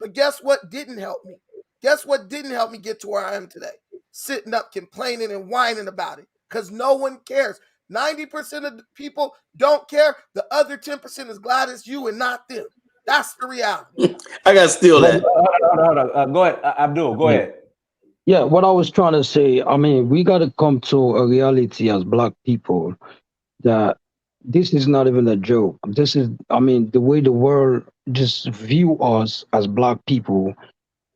But guess what didn't help me? Guess what didn't help me get to where I am today? Sitting up, complaining and whining about it because no one cares. 90% of the people don't care. The other 10% is glad it's you and not them. That's the reality. I got to steal that. Go ahead, Abdul. Go ahead. Yeah, what I was trying to say, I mean, we got to come to a reality as Black people that this is not even a joke. This is, I mean, the way the world just view us as Black people,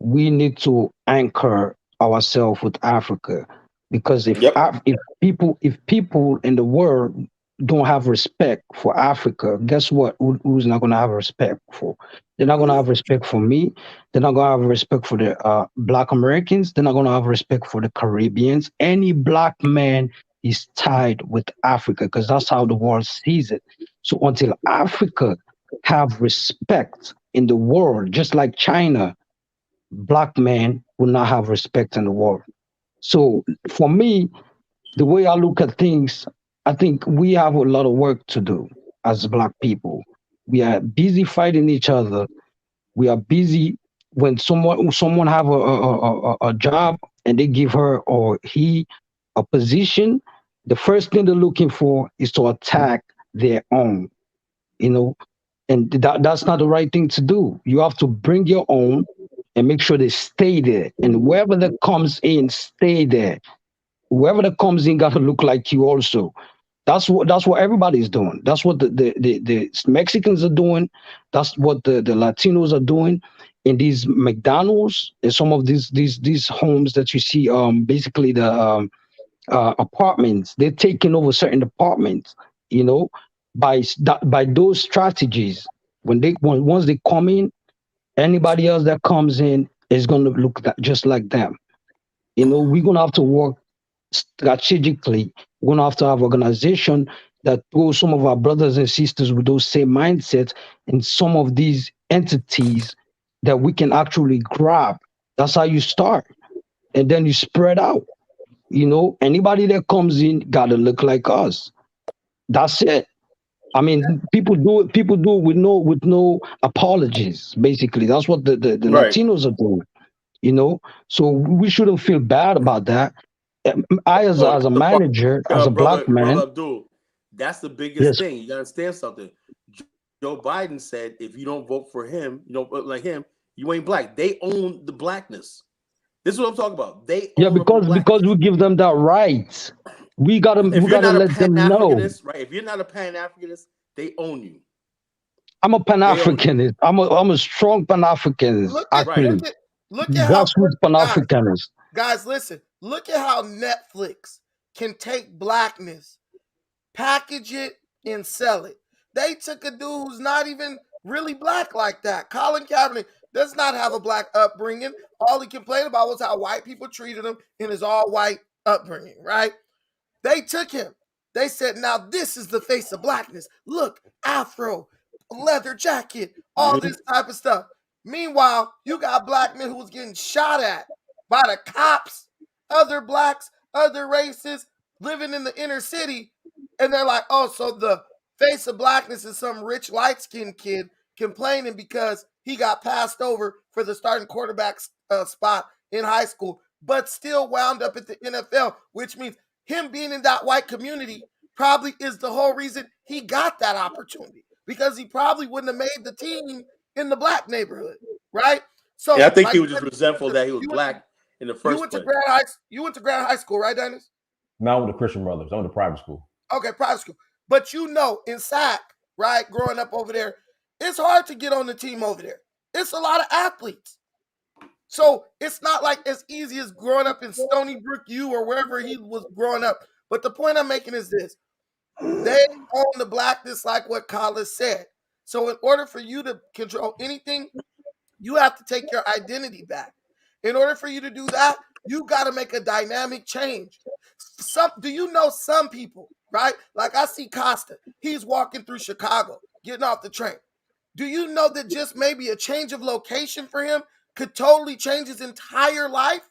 we need to anchor ourselves with Africa. Because if people in the world don't have respect for Africa, guess what? Who's not going to have respect for? They're not going to have respect for me. They're not going to have respect for the Black Americans. They're not going to have respect for the Caribbeans. Any Black man is tied with Africa because that's how the world sees it. So until Africa have respect in the world, just like China, Black man will not have respect in the world. So for me, the way I look at things, I think we have a lot of work to do as Black people. We are busy fighting each other. We are busy when someone have a job and they give her or he a position. The first thing they're looking for is to attack their own. You know, and that's not the right thing to do. You have to bring your own and make sure they stay there. And whoever that comes in, stay there. Whoever that comes in got to look like you also. That's what everybody's doing. That's what the Mexicans are doing. That's what the Latinos are doing in these McDonald's and some of these homes that you see. Basically the apartments. They're taking over certain apartments. You know, by those strategies. Once they come in, anybody else that comes in is going to look just like them. You know, we're going to have to work strategically. We're going to have organization that throws some of our brothers and sisters with those same mindsets in some of these entities that we can actually grab. That's how you start. And then you spread out. You know, anybody that comes in got to look like us. That's it. I mean, people do it. People do it with no apologies. Basically, that's what the Right. Latinos are doing. You know, so we shouldn't feel bad about that. I, as No, a manager, as a Black brother man, Abdul, that's the biggest yes, thing. You gotta understand something. Joe Biden said, if you don't vote for him, you don't vote like him, you ain't black. They own the blackness. This is what I'm talking about. They yeah, own the because blackness. we give them that right. We If you're gotta not a let them know. Pan-Africanist, right? If you're not a Pan-Africanist, they own you. I'm a Pan They own you. Africanist. I'm a strong Pan Africanist. Look at Right. Actually, look at how grassroots Pan guys Africanist. guys listen. Look at how Netflix can take blackness, package it, and sell it. They took a dude who's not even really black like that. Colin Kaepernick does not have a black upbringing. All he complained about was how white people treated him in his all white upbringing, right? They took him. They said, now this is the face of blackness. Look, afro, leather jacket, all Mhm. this type of stuff. Meanwhile, you got black men who was getting shot at by the cops, other blacks, other races, living in the inner city. And they're like, oh, so the face of blackness is some rich, light-skinned kid complaining because he got passed over for the starting quarterback spot in high school, but still wound up at the NFL, which means him being in that white community probably is the whole reason he got that opportunity, because he probably wouldn't have made the team in the black neighborhood, right? And I So, think like he was just resentful that he was you went to, black in the first place. you went to Grand High School, right, Dennis? No, I'm with the Christian Brothers. I'm with the private school. Okay, private school. But you know, in SAC, right, growing up over there, it's hard to get on the team over there. It's a lot of athletes. So it's not like as easy as growing up in Stony Brook U or wherever he was growing up. But the point I'm making is this: they own the blackness, like what Carlos said. So in order for you to control anything, you have to take your identity back. In order for you to do that, you got to make a dynamic change. Do you know some people, right? Like I see Costa, he's walking through Chicago, getting off the train. Do you know that just maybe a change of location for him could totally change his entire life?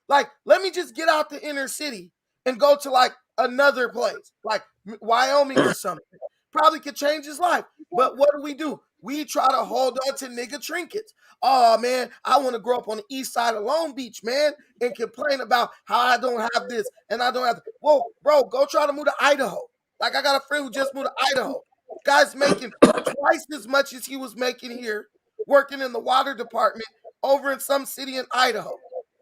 Like, let me just get out the inner city and go to like another place, like Wyoming or something. Probably could change his life. But what do? We try to hold on to nigga trinkets. Oh man, I want to grow up on the east side of Long Beach, man, and complain about how I don't have this and I don't have. Whoa, bro, go try to move to Idaho. Like I got a friend who just moved to Idaho. Guy's making twice as much as he was making here, working in the water department over in some city in Idaho.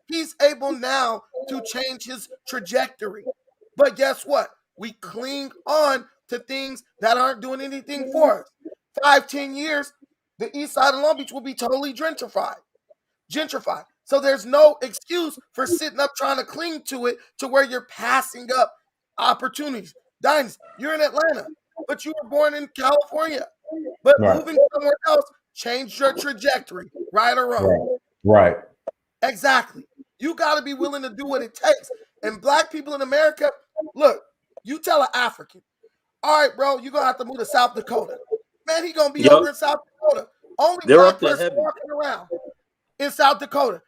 He's able now to change his trajectory. But guess what? We cling on to things that aren't doing anything for us. 5, 10 years, the east side of Long Beach will be totally gentrified. Gentrified. So there's no excuse for sitting up trying to cling to it to where you're passing up opportunities. Dines, you're in Atlanta, but you were born in California. But Right. moving somewhere else changed your trajectory, right or wrong? Right. Exactly. You got to be willing to do what it takes. And black people in America, look, you tell an African, all right, bro, you're going to have to move to South Dakota. Man, he going to be Yep. over in South Dakota. Only They're black up there person heavy. walking around in South Dakota.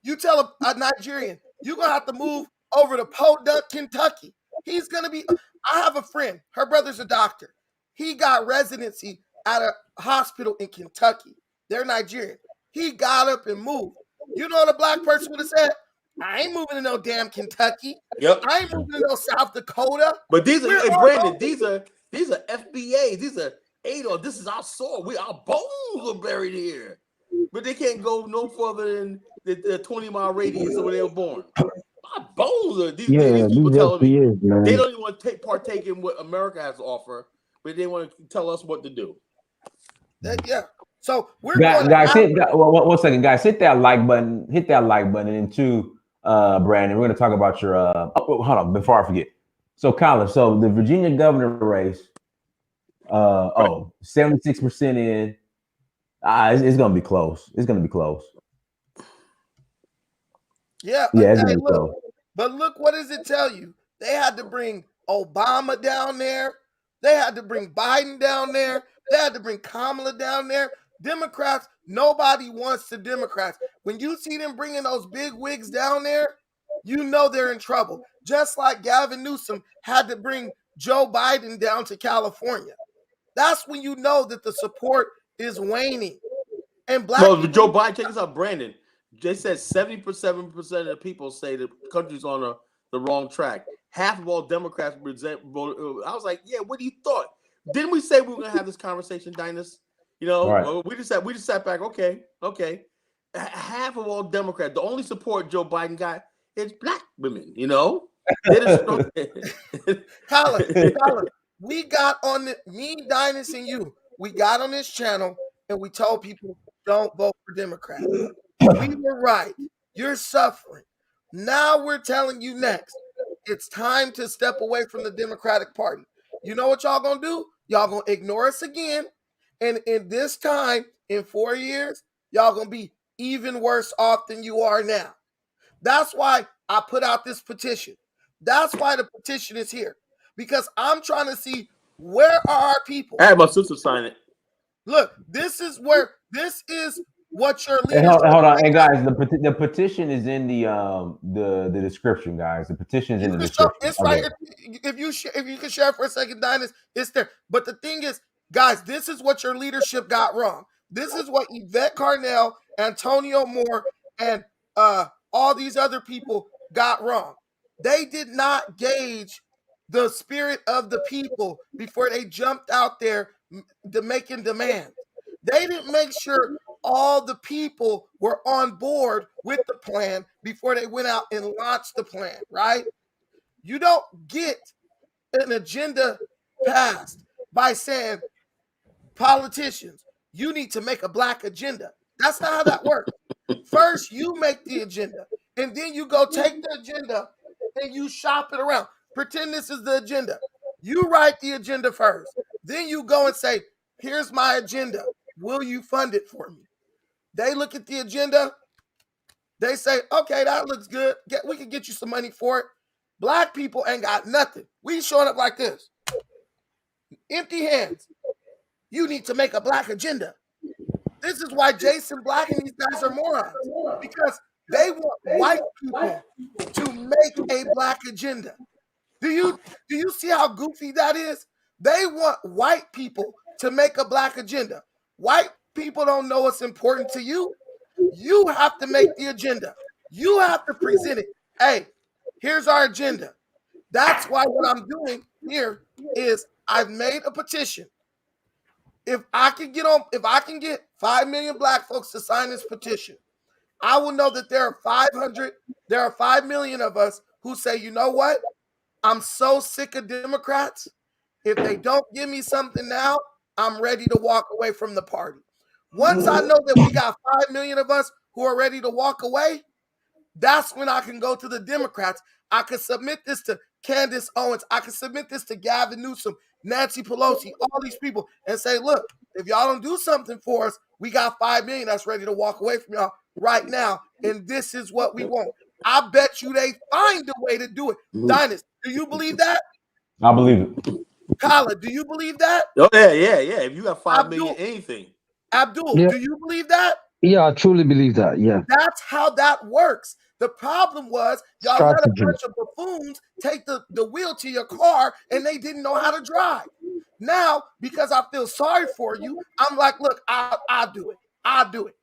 You tell a Nigerian, you're going to have to move over to Podunk, Kentucky. He's going to be, I have a friend, her brother's a doctor. He got residency at a hospital in Kentucky. They're Nigerian. He got up and moved. You know what a black person would have said? I ain't moving to no damn Kentucky. Yep. I ain't moving to no South Dakota. But these are, We're hey, all Brandon, over. these are FBAs. These are ADOS. This is our soil. Our bones are buried here. But they can't go no further than the 20-mile radius of where they were born. My bones are these people telling me man. they don't even want to partake in what America has to offer, but they want to tell us what to do. Yeah. So we're guys, one second, guys. Hit that like button. Hit that like button. And two, Brandon, we're going to talk about your. Hold on, before I forget. So, Colin, so the Virginia governor race, 76% in. It's going to be close. It's going to be close. Yeah. It's Hey, going to be close. But look, what does it tell you? They had to bring Obama down there. They had to bring Biden down there. They had to bring Kamala down there. Democrats, nobody wants the Democrats. When you see them bringing those big wigs down there, you know they're in trouble. Just like Gavin Newsom had to bring Joe Biden down to California. That's when you know that the support is waning. And black people, Joe Biden, check this out, Brandon. They said 77% of the people say the country's on the wrong track. Half of all Democrats voted. I was like, yeah, what do you thought? Didn't we say we were going to have this conversation, Dynast? You know, right. we just sat back. Okay. Half of all Democrats, the only support Joe Biden got is black women. You know, Colin, we got on me, Dynast, and you. We got on this channel and we told people don't vote for Democrats. We were right. You're suffering. Now we're telling you next. It's time to step away from the Democratic Party. You know what y'all gonna do? Y'all gonna ignore us again. And in this time, in 4 years, y'all gonna be even worse off than you are now. That's why I put out this petition. That's why the petition is here. Because I'm trying to see where are our people. I had my sister sign it. Look, this is what your leadership. Hey, hold on, hey guys, the petition is in the description, guys. The petition is in the description. It's right here. If you can share for a second, Dynast, it's there. But the thing is, guys, this is what your leadership got wrong. This is what Yvette Carnell, Antonio Moore, and all these other people got wrong. They did not gauge the spirit of the people before they jumped out there making demands. They didn't make sure all the people were on board with the plan before they went out and launched the plan, right? You don't get an agenda passed by saying, politicians, you need to make a black agenda. That's not how that works. First, you make the agenda, and then you go take the agenda and you shop it around. Pretend this is the agenda. You write the agenda first. Then you go and say, here's my agenda. Will you fund it for me? They look at the agenda. They say, okay, that looks good. We can get you some money for it. Black people ain't got nothing. We showing up like this. Empty hands. You need to make a black agenda. This is why Jason Black and these guys are morons. Because they want white people to make a black agenda. Do you see how goofy that is? They want white people to make a black agenda. White people don't know what's important to you. You have to make the agenda. You have to present it. Hey, here's our agenda. That's why what I'm doing here is I've made a petition. If I can get 5 million black folks to sign this petition, I will know that there are 5 million of us who say, you know what? I'm so sick of Democrats. If they don't give me something now, I'm ready to walk away from the party. Once I know that we got 5 million of us who are ready to walk away, that's when I can go to the Democrats. I can submit this to Candace Owens. I can submit this to Gavin Newsom, Nancy Pelosi, all these people, and say, look, if y'all don't do something for us, we got 5 million that's ready to walk away from y'all right now, and this is what we want. I bet you they find a way to do it. Dynast, do you believe that? I believe it. Kala, do you believe that? Oh, yeah. If you got 5 million, anything. Abdul, do you believe that? Yeah, I truly believe that. Yeah, That's how that works. The problem was y'all let a strategy. bunch of buffoons take the wheel to your car and they didn't know how to drive. Now, because I feel sorry for you, I'm like, look, I'll do it. I'll do it.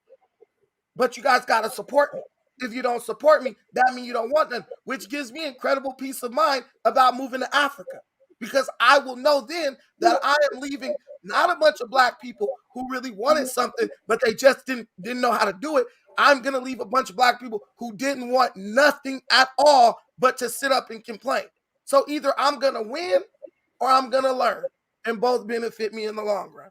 But you guys got to support me. If you don't support me, that means you don't want them, which gives me incredible peace of mind about moving to Africa. Because I will know then that I am leaving not a bunch of black people who really wanted something, but they just didn't know how to do it. I'm going to leave a bunch of black people who didn't want nothing at all but to sit up and complain. So either I'm going to win or I'm going to learn, and both benefit me in the long run.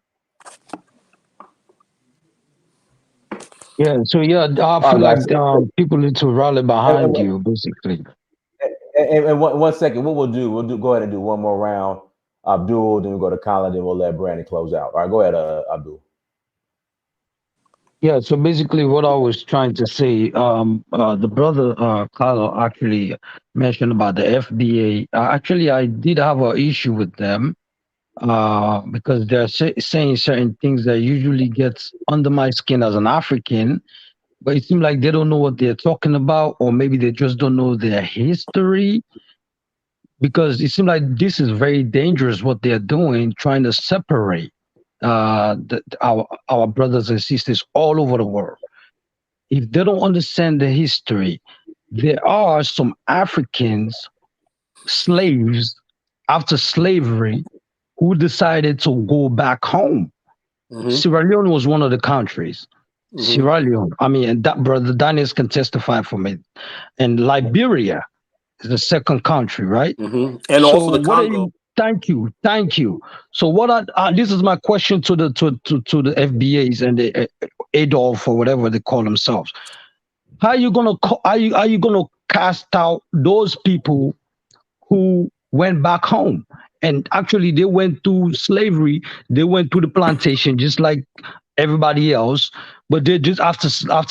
Yeah, so yeah, I All feel right, like guys. people need to rally And, behind and, you, basically. and one second, what we'll do. Go ahead and do one more round. Abdul, then we'll go to Colin, then we'll let Brandon close out. All right, go ahead, Abdul. Yeah, so basically, what I was trying to say, the brother Carlo actually mentioned about the FBA. Actually, I did have an issue with them because they're saying certain things that usually gets under my skin as an African, but it seems like they don't know what they're talking about, or maybe they just don't know their history. Because it seems like this is very dangerous what they're doing, trying to separate our brothers and sisters all over the world. If they don't understand the history, there are some Africans, slaves after slavery, who decided to go back home. Sierra Leone was one of the countries. Sierra Leone. I mean, and that brother Daniels can testify for me. And Liberia is the second country, right? And So also the what are Congo. you? Thank you, thank you. So what are this is my question to the to the FBAs and the Adolf or whatever they call themselves. How are you gonna are you gonna cast out those people who went back home? And actually, they went through slavery. They went through the plantation just like everybody else. But they just after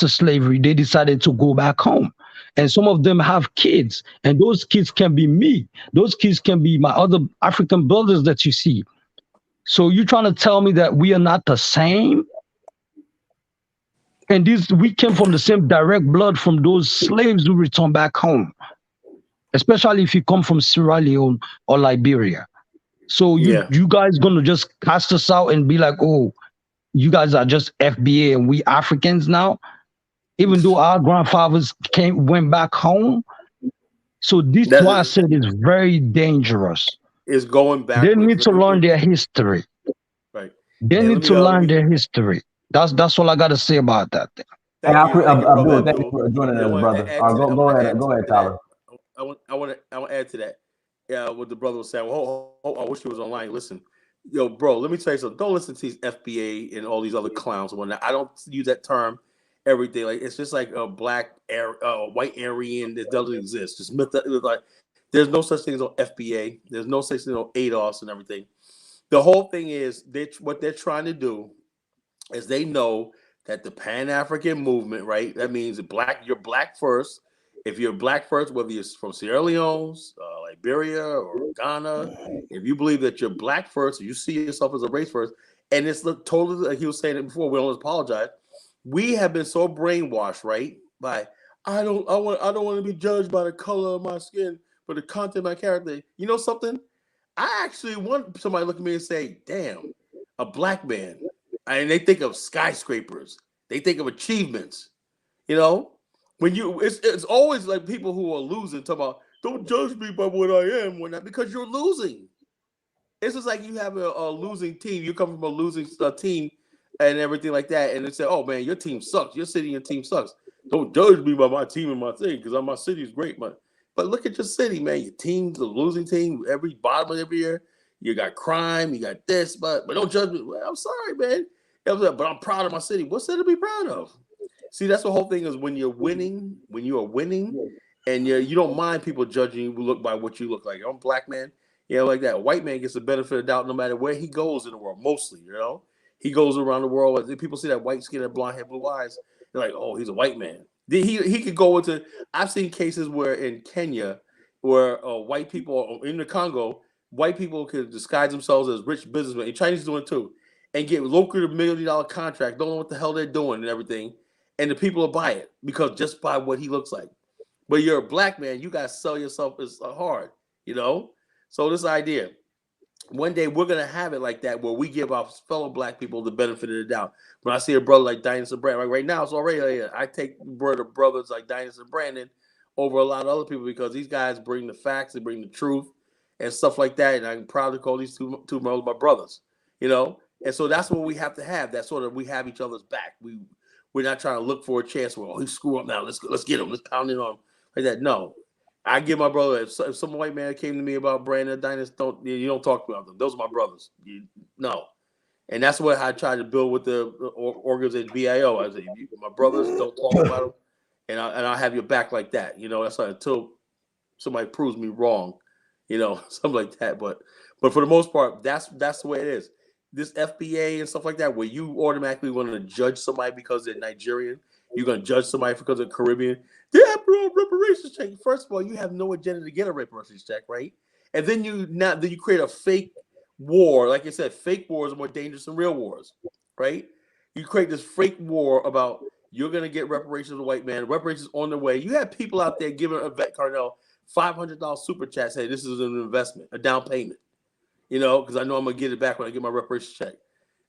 slavery, they decided to go back home. And some of them have kids, and those kids can be me. Those kids can be my other African brothers that you see. So you're trying to tell me that we are not the same? And this we came from the same direct blood from those slaves who returned back home, especially if you come from Sierra Leone or Liberia. So Yeah. you guys gonna just cast us out and be like, oh, you guys are just FBA and we Africans now, even though our grandfathers went back home. So this is why I That said it's very dangerous. is going They backwards. need to learn their history. Right. They And need to let learn me their history. That's all I gotta say about that thing. Hey, thank you, brother Abdul, thank you Abdul. for joining And I us, want to brother. add to that. I want to add Go ahead, to that. Tyler. I want to add to that. Yeah, what the brother was saying. I wish he was online. Listen, yo, bro, let me tell you something. Don't listen to these FBA and all these other clowns and whatnot. I don't use that term every day. Like it's just like a white Aryan that doesn't exist. Just myth. Like there's no such thing as an FBA. There's no such thing as ADOS and everything. The whole thing is what they're trying to do is they know that the Pan-African movement, right? That means you're black first. If you're black first, whether you're from Sierra Leone, Liberia, or Ghana, if you believe that you're black first, you see yourself as a race first, and it's totally like he was saying it before. We don't apologize. We have been so brainwashed, right? By I don't want to be judged by the color of my skin, but the content of my character. You know something? I actually want somebody to look at me and say, "Damn, a black man." And they think of skyscrapers. They think of achievements. You know, it's always like people who are losing talk about don't judge me by what I am when because you're losing. It's just like you have a losing team. You come from a losing team and everything like that, and they say, "Oh man, your team sucks. Your city and your team sucks. Don't judge me by my team and my thing because my city is great, man." But look at your city, man. Your team's a losing team. Every bottom of every year, you got crime. You got this, but don't judge me. Well, I'm sorry, man. But I'm proud of my city. What's there to be proud of? See, that's the whole thing is when you're winning, when you are winning, and you don't mind people judging you look by what you look like. I'm a black man, like that. A white man gets the benefit of the doubt no matter where he goes in the world. Mostly, he goes around the world. People see that white skin and blonde hair, blue eyes. They're like, oh, he's a white man. He could go into. I've seen cases where in Kenya, where white people in the Congo, white people could disguise themselves as rich businessmen. And Chinese doing it too, and get lucrative $1 million contract. Don't know what the hell they're doing and everything. and the people will buy it because just by what he looks like. But you're a black man, you gotta sell yourself as hard, you know. So this idea, one day we're gonna have it like that where we give our fellow black people the benefit of the doubt. When I see a brother like Dynas and Brandon, like right now it's already like, I take brothers like Dynas and Brandon over a lot of other people because these guys bring the facts, they bring the truth and stuff like that. And I'm proud to call these two my brothers, you know. And so that's what we have to have. That sort of we have each other's back. We're not trying to look for a chance where he's screw up now. Let's get him. Let's pound it on him like that. No, I give my brother. If some white man came to me about Brandon Dynas, you don't talk about them. Those are my brothers. No, and that's what I tried to build with the organization BIO. I said, my brothers, don't talk about them, and I'll have your back like that. You know, that's like until somebody proves me wrong, you know, something like that. But for the most part, that's the way it is. This FBA and stuff like that, where you automatically want to judge somebody because they're Nigerian, you're going to judge somebody because they're Caribbean. Yeah, bro, reparations check. First of all, you have no agenda to get a reparations check, right? And then you create a fake war. Like I said, fake wars are more dangerous than real wars, right? You create this fake war about you're going to get reparations of the white man. Reparations on the way. You have people out there giving Yvette Carnell $500 super chat saying this is an investment, a down payment. You know, because I know I'm gonna get it back when I get my reparations check.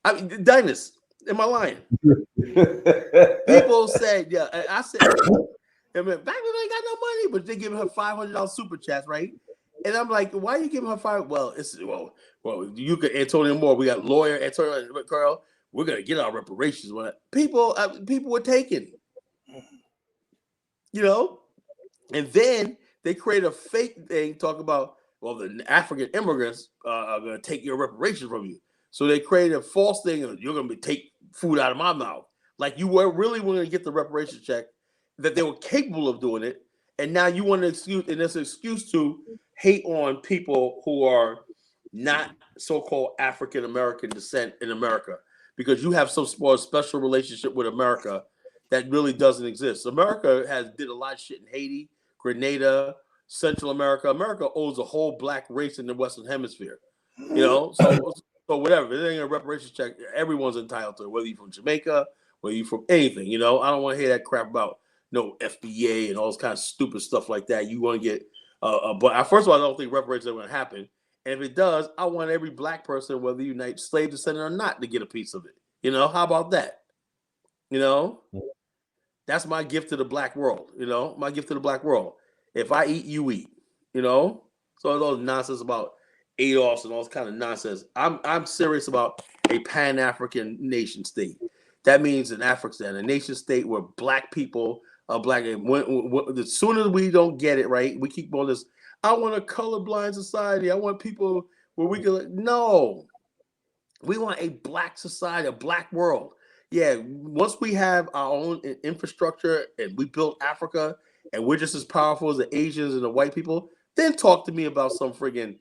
I mean, Dynas, am I lying? People said, yeah, I said, I mean, back then I got no money, but they giving her $500 super chats, right? And I'm like, why are you giving her well, you could Antonio Moore. We got lawyer Antonio Carl. We're gonna get our reparations. People were taken, you know, and then they create a fake thing talk about. Well, the African immigrants are going to take your reparations from you. So they created a false thing of you're going to take food out of my mouth. Like you were really going to get the reparations check, that they were capable of doing it. And now you want an excuse, and it's an excuse to hate on people who are not so-called African American descent in America because you have some special relationship with America that really doesn't exist. America did a lot of shit in Haiti, Grenada, Central America. America owes a whole black race in the Western Hemisphere, you know. So whatever. It ain't a reparations check. Everyone's entitled to it, whether you're from Jamaica, whether you're from anything. You know, I don't want to hear that crap about no FBA and all this kind of stupid stuff like that. You want to get, but first of all, I don't think reparations are going to happen. And if it does, I want every black person, whether you're slave descendant or not, to get a piece of it. You know, how about that? You know, that's my gift to the black world. You know, my gift to the black world. If I eat, you eat, you know? So all those nonsense about ADOS and all this kind of nonsense. I'm serious about a Pan-African nation state. That means an African, a nation state where black people are black. And as soon as we don't get it right, we keep on this, I want a colorblind society. I want people where we can, no. We want a black society, a black world. Yeah, once we have our own infrastructure and we built Africa, and we're just as powerful as the Asians and the white people, then talk to me about some friggin'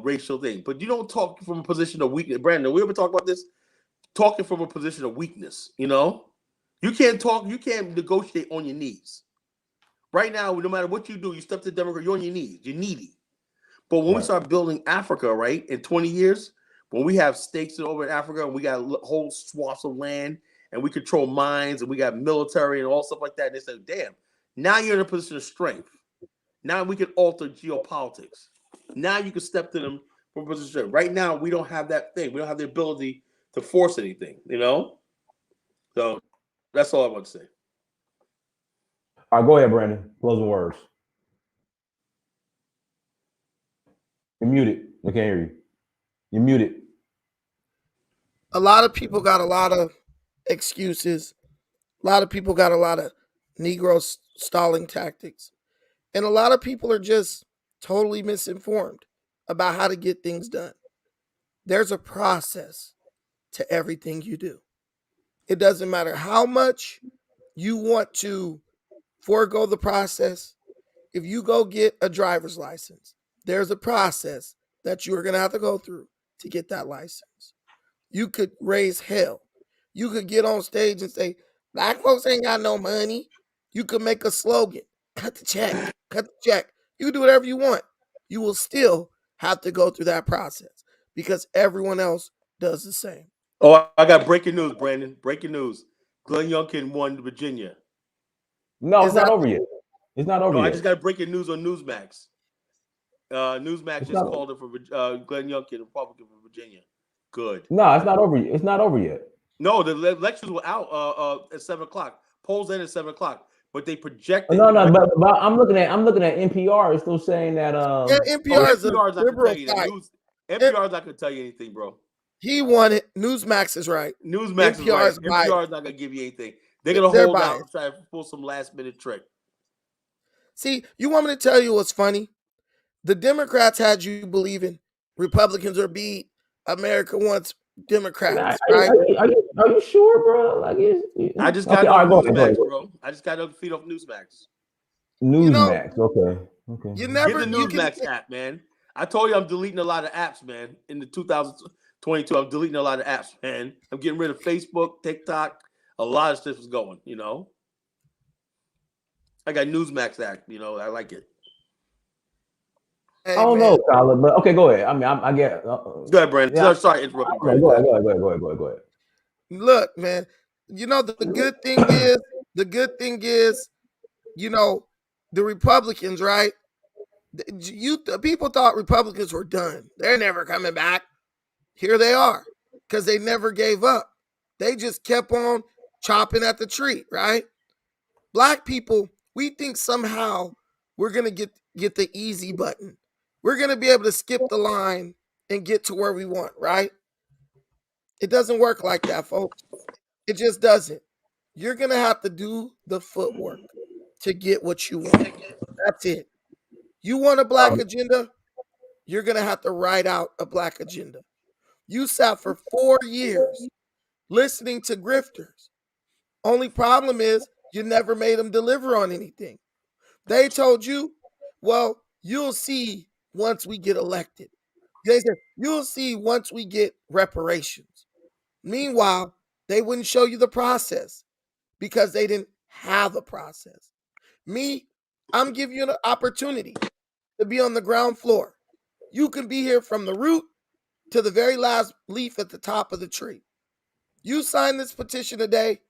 racial thing. But you don't talk from a position of weakness. Brandon, we ever talk about this? Talking from a position of weakness, you know? You can't negotiate on your knees. Right now, no matter what you do, you step to the Democrat, you're on your knees. You're needy. But when we start building Africa, right, in 20 years, when we have stakes over in Africa and we got whole swaths of land and we control mines and we got military and all stuff like that, and they say, damn, now you're in a position of strength. Now we can alter geopolitics. Now you can step to them from a position of strength. Right now, we don't have that thing. We don't have the ability to force anything, you know? So that's all I want to say. All right, go ahead, Brandon. Closing words. You're muted. I can't hear you. You're muted. A lot of people got a lot of excuses. A lot of people got a lot of Negro stalling tactics. And a lot of people are just totally misinformed about how to get things done. There's a process to everything you do. It doesn't matter how much you want to forego the process. If you go get a driver's license, there's a process that you are going to have to go through to get that license. You could raise hell. You could get on stage and say, black folks ain't got no money. You could make a slogan, cut the check, cut the check. You can do whatever you want. You will still have to go through that process because everyone else does the same. Oh, I got breaking news, Brandon. Breaking news. Glenn Youngkin won Virginia. No, it's not over yet. It's not over No, yet. I just got breaking news on Newsmax. Newsmax It's just not- called it for Glenn Youngkin, Republican for Virginia. Good. No, it's not over yet. It's not over yet. No, the elections were out at 7:00. Polls in at 7:00, but they projected. No, but I'm looking at NPR. It's still saying that Yeah, NPR is a NPR is not liberal gonna tell site. you that. NPR is not going to tell you anything, bro. He won it. Newsmax is right. Newsmax is NPR right. is biased. NPR is not going to give you anything. They're going to They're hold out biased. and try to pull some last minute trick. See, you want me to tell you what's funny? The Democrats had you believing Republicans are beat. America wants Democrats, right? Are you sure, bro? Like, I just got Newsmax, bro. I just got to feed off Newsmax. Newsmax, okay. You Get never the Newsmax app, man. I told you I'm deleting a lot of apps, man. In the 2022, I'm deleting a lot of apps, man. I'm getting rid of Facebook, TikTok. A lot of stuff is going, you know. I got Newsmax app, you know. I like it. Hey, I don't know, Colin, but okay, go ahead. I mean, I get. Go ahead, Brandon. Yeah. Sorry, interrupting, Brandon. Go ahead. Look, man. You know the good thing is, you know, the Republicans, right? People thought Republicans were done. They're never coming back. Here they are, because they never gave up. They just kept on chopping at the tree, right? Black people, we think somehow we're gonna get the easy button. We're gonna be able to skip the line and get to where we want, right? It doesn't work like that, folks. It just doesn't. You're gonna have to do the footwork to get what you want. That's it. You want a black agenda? You're gonna have to write out a black agenda. You sat for 4 years listening to grifters. Only problem is you never made them deliver on anything. They told you, well, you'll see once we get elected. They said, you'll see once we get reparations. Meanwhile, they wouldn't show you the process because they didn't have a process. Me, I'm giving you an opportunity to be on the ground floor. You can be here from the root to the very last leaf at the top of the tree. You sign this petition today,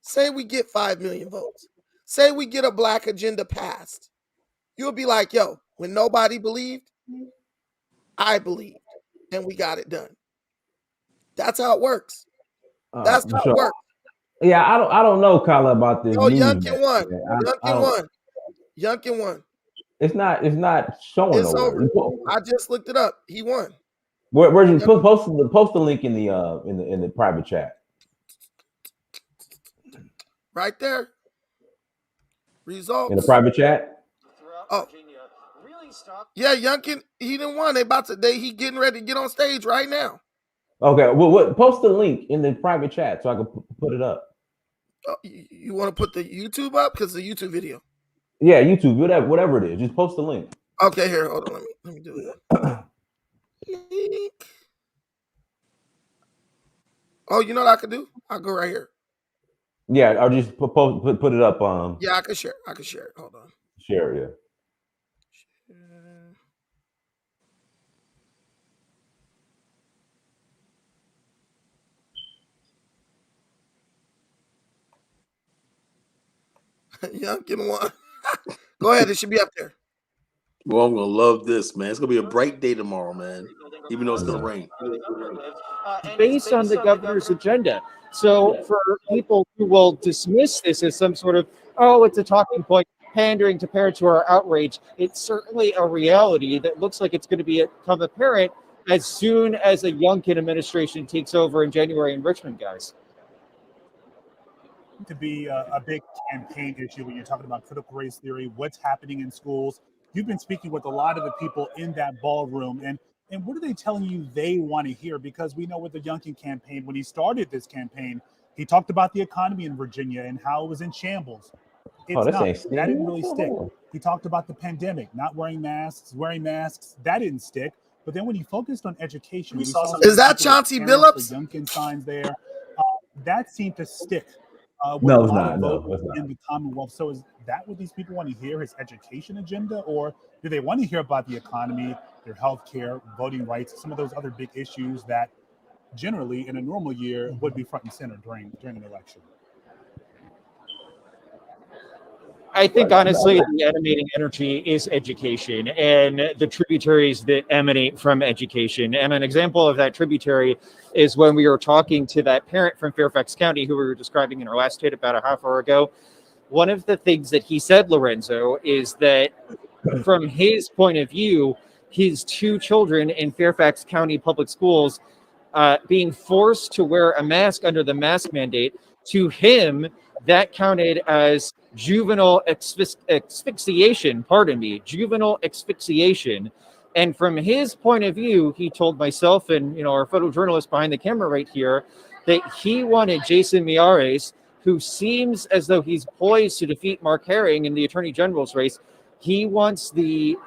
say we get 5 million votes. Say we get a black agenda passed. You'll be like, yo, when nobody believed, I believed, and we got it done. That's how it works. That's how it works. Yeah, I don't know, Kyla, about this. Yo, Youngkin won. Youngkin won. It's not showing. It's over. I just looked it up. He won. Where's you post the link in the private chat? Right there. Results in the private chat. Oh, yeah, Youngkin, he didn't won. He getting ready to get on stage right now. Okay, well, post the link in the private chat so I can put it up. Oh, you want to put the YouTube up because the YouTube video? Yeah, YouTube, whatever it is, just post the link. Okay, here, hold on, let me do that. Link. Oh, you know what I could do? I'll go right here. Yeah, I'll just put it up. Yeah, I can share. I can share it. Hold on. Share, yeah. Youngkin won. Go ahead. It should be up there. Well, I'm gonna love this, man. It's gonna be a bright day tomorrow, man. Even though it's gonna rain. Based on the governor's agenda. So for people who will dismiss this as some sort of, it's a talking point, pandering to parents who are outraged, it's certainly a reality that looks like it's going to become apparent as soon as the Youngkin administration takes over in January in Richmond, guys. To be a big campaign issue when you're talking about critical race theory, what's happening in schools. You've been speaking with a lot of the people in that ballroom, and what are they telling you they want to hear? Because we know with the Youngkin campaign, when he started this campaign, he talked about the economy in Virginia and how it was in shambles. That didn't really stick. He talked about the pandemic, not wearing masks, that didn't stick. But then when he focused on education, is that Chauncey Billups? The Youngkin signs there, that seemed to stick. No, it's not. In the Commonwealth. So is that what these people want to hear, his education agenda? Or do they want to hear about the economy, their health care, voting rights, some of those other big issues that generally in a normal year would be front and center during an election? I think honestly, the animating energy is education and the tributaries that emanate from education. And an example of that tributary is when we were talking to that parent from Fairfax County who we were describing in our last hit about a half hour ago. One of the things that he said, Lorenzo, is that from his point of view, his two children in Fairfax County public schools being forced to wear a mask under the mask mandate, to him, that counted as juvenile asphyxiation, juvenile asphyxiation. And from his point of view, he told myself and our photojournalist behind the camera right here that he wanted Jason Miyares, who seems as though he's poised to defeat Mark Herring in the Attorney General's race. He wants the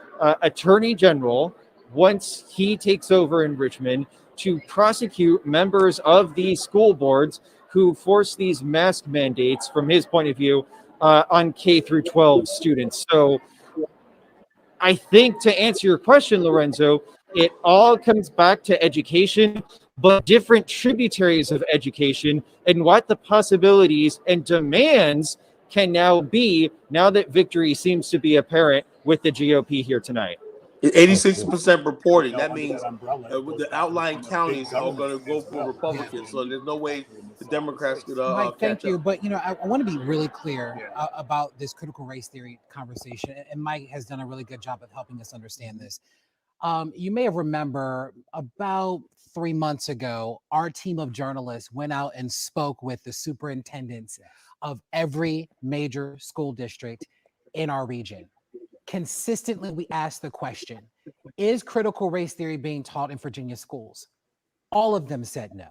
Attorney General, once he takes over in Richmond, to prosecute members of these school boards who force these mask mandates, from his point of view, on K through 12 students. So I think, to answer your question, Lorenzo, it all comes back to education, but different tributaries of education and what the possibilities and demands can now be now that victory seems to be apparent with the GOP here tonight. 86% reporting. You know, That under means that umbrella, it goes the back to outlying becoming a big counties are government going to go as for well. Republicans. So there's no way the Democrats could Mike, thank catch you. up. But I want to be really clear Yeah. about this critical race theory conversation, and Mike has done a really good job of helping us understand this. You may have remember about 3 months ago, our team of journalists went out and spoke with the superintendents of every major school district in our region. Consistently, we asked the question, is critical race theory being taught in Virginia schools? All of them said no.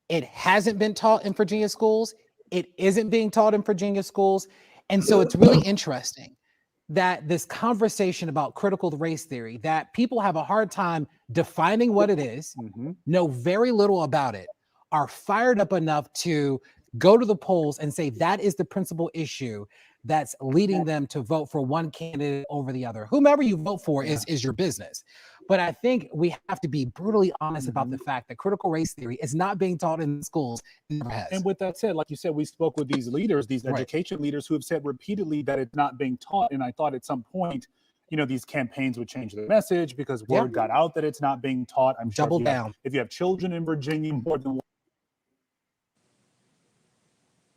It hasn't been taught in Virginia schools. It isn't being taught in Virginia schools. And so it's really interesting that this conversation about critical race theory, that people have a hard time defining what it is, know very little about it, are fired up enough to go to the polls and say that is the principal issue that's leading them to vote for one candidate over the other. Whomever you vote for is your business. But I think we have to be brutally honest about the fact that critical race theory is not being taught in schools. It never has. And with that said, like you said, we spoke with these leaders, these education leaders who have said repeatedly that it's not being taught. And I thought at some point, these campaigns would change their message because word got out that it's not being taught. I'm sure if you have children in Virginia, more than one.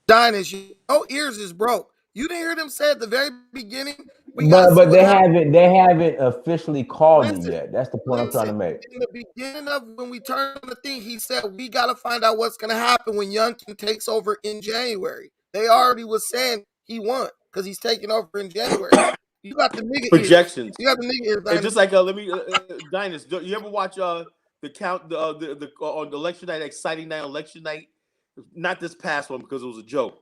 Dynast, your ears is broke. You didn't hear them say at the very beginning. But they haven't officially called it yet. That's the point I'm trying to make. In the beginning of when we turned the thing, he said we got to find out what's going to happen when Youngkin takes over in January. They already was saying he won because he's taking over in January. You got the nigga projections. Ears. You got the nigga ears. It's just like Dynast. You ever watch the count on election night, exciting night, election night? Not this past one because it was a joke.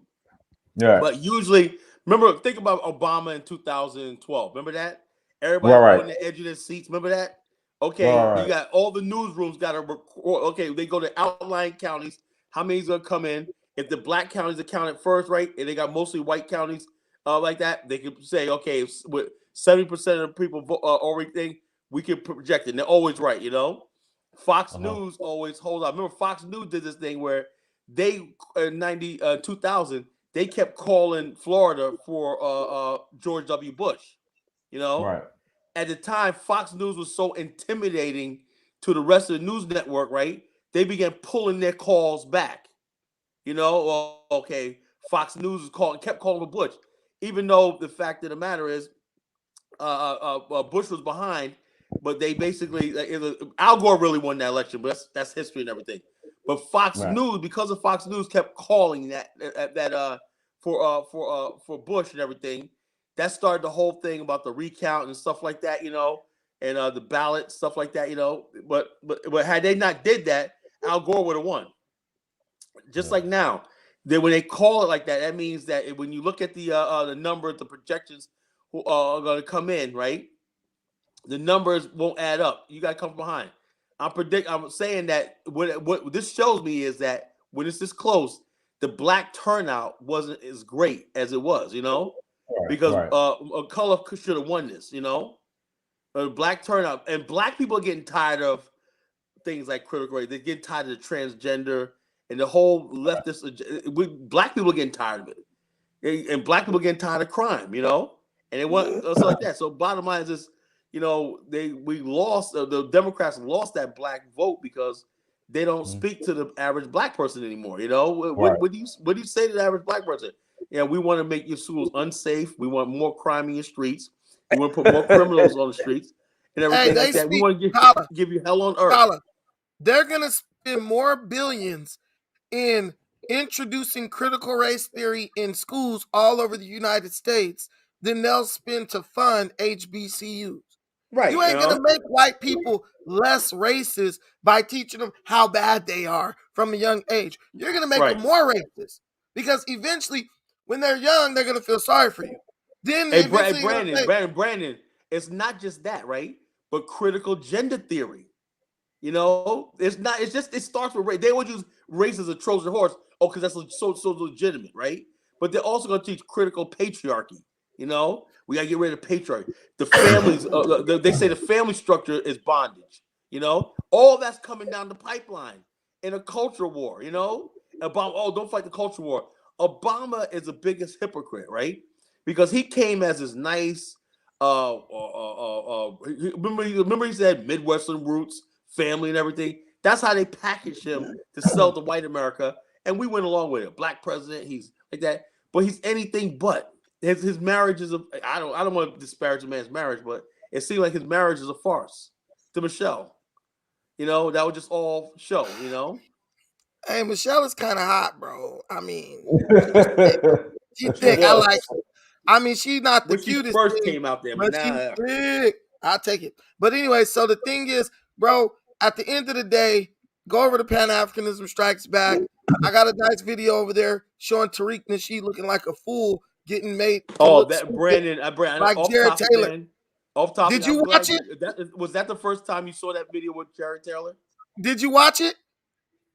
Yeah. But usually, think about Obama in 2012. Remember that? Everybody on the edge of their seats. Remember that? Okay, you got all the newsrooms got to record. Okay, they go to outlying counties. How many's going to come in? If the black counties are counted first, right, and they got mostly white counties like that, they could say, okay, with 70% of the people vote everything, we can project it. And they're always right, Fox News always holds out. Remember, Fox News did this thing where they in 2000 they kept calling Florida for George W. Bush. At the time, Fox News was so intimidating to the rest of the news network, right? They began pulling their calls back. Okay, Fox News kept calling Bush, even though the fact of the matter is Bush was behind, but they basically Al Gore really won that election, but that's history and everything. But Fox News, because of Fox News, kept calling that for Bush and everything. That started the whole thing about the recount and stuff like that, and the ballot stuff like that, But had they not did that, Al Gore would have won. Just like now, when they call it like that, that means that when you look at the numbers, the projections who are going to come in, right? The numbers won't add up. You got to come behind. I'm saying that what this shows me is that when it's this close, the black turnout wasn't as great as it was, because a color should have won this, black turnout, and black people are getting tired of things like critical race. They're getting tired of the transgender and the whole leftist. Black people are getting tired of it. and black people getting tired of crime, you know, and it wasn't so like that. So bottom line is this, you know, we lost the Democrats lost that black vote because they don't speak to the average black person anymore. You know, what do you say to the average black person? Yeah, we want to make your schools unsafe. We want more crime in your streets. We want to put more criminals on the streets and everything like that. We want to give you hell on earth. They're gonna spend more billions in introducing critical race theory in schools all over the United States than they'll spend to fund HBCUs. Right. You ain't gonna make white people less racist by teaching them how bad they are from a young age. You're gonna make them more racist because eventually, when they're young, they're gonna feel sorry for you. Then, hey, Brandon, it's not just that, right? But critical gender theory. You know, it's not. It's just it starts with race. They would use race as a Trojan horse. Oh, because that's so legitimate, right? But they're also going to teach critical patriarchy. You know, we got to get rid of patriarchy. The families. They say the family structure is bondage. You know, all that's coming down the pipeline in a culture war. You know, Obama. Don't fight the culture war. Obama is the biggest hypocrite, right? Because he came as this nice. Remember he said Midwestern roots. Family and everything. That's how they packaged him to sell to white America, and we went along with it. Black president, he's like that, but he's anything but. His marriage is I don't want to disparage a man's marriage, but it seemed like his marriage is a farce to Michelle. You know, that was just all show. You know. Hey, Michelle is kind of hot, bro. I mean, she's thick. I like. I mean, she's not the cutest. When she first came out there, but now she's thick. I'll take it. But anyway, so the thing is, bro, at the end of the day, go over to Pan-Afrikanism Strikes Back. I got a nice video over there showing Tariq Nasheed looking like a fool getting made. Brandon, like Jared Taylor. Man, off topic. Did you watch it? Was that the first time you saw that video with Jared Taylor? Did you watch it?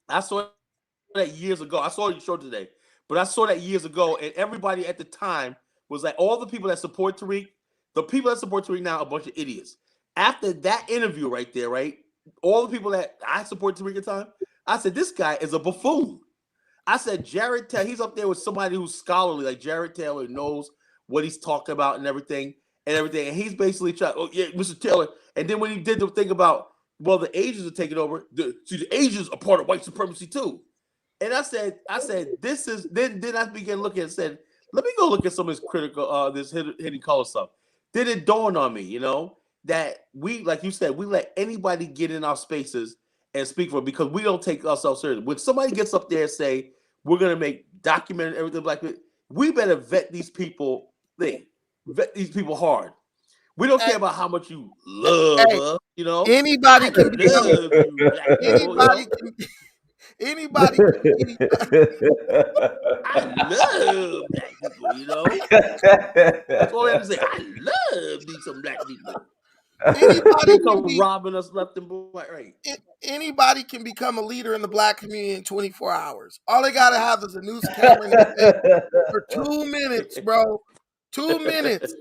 I saw that years ago. I saw your show today, but I saw that years ago, and everybody at the time was like, all the people that support Tariq, the people that support Tariq now are a bunch of idiots. After that interview right there, right? All the people that I support Tariq at the time, I said, this guy is a buffoon. I said, Jared Taylor, he's up there with somebody who's scholarly, like Jared Taylor knows what he's talking about and everything. And he's basically trying, oh, yeah, Mr. Taylor. And then when he did the thing about, well, the Asians are taking over, the Asians are part of white supremacy too. And I said, this is, then I began looking and said, let me go look at some of this critical, this hidden color stuff. Then it dawned on me, you know, that we, like you said, we let anybody get in our spaces and speak for it because we don't take ourselves seriously. When somebody gets up there and say, we're going to make document everything black people, we better vet these people hard. We don't care about how much you love us, you know. Anybody can be Anybody. I love black people, you know. That's all I have to say. I love some black people. Anybody come robbing us left and right. Anybody can become a leader in the black community in 24 hours. All they gotta have is a news camera in their head for 2 minutes, bro. 2 minutes.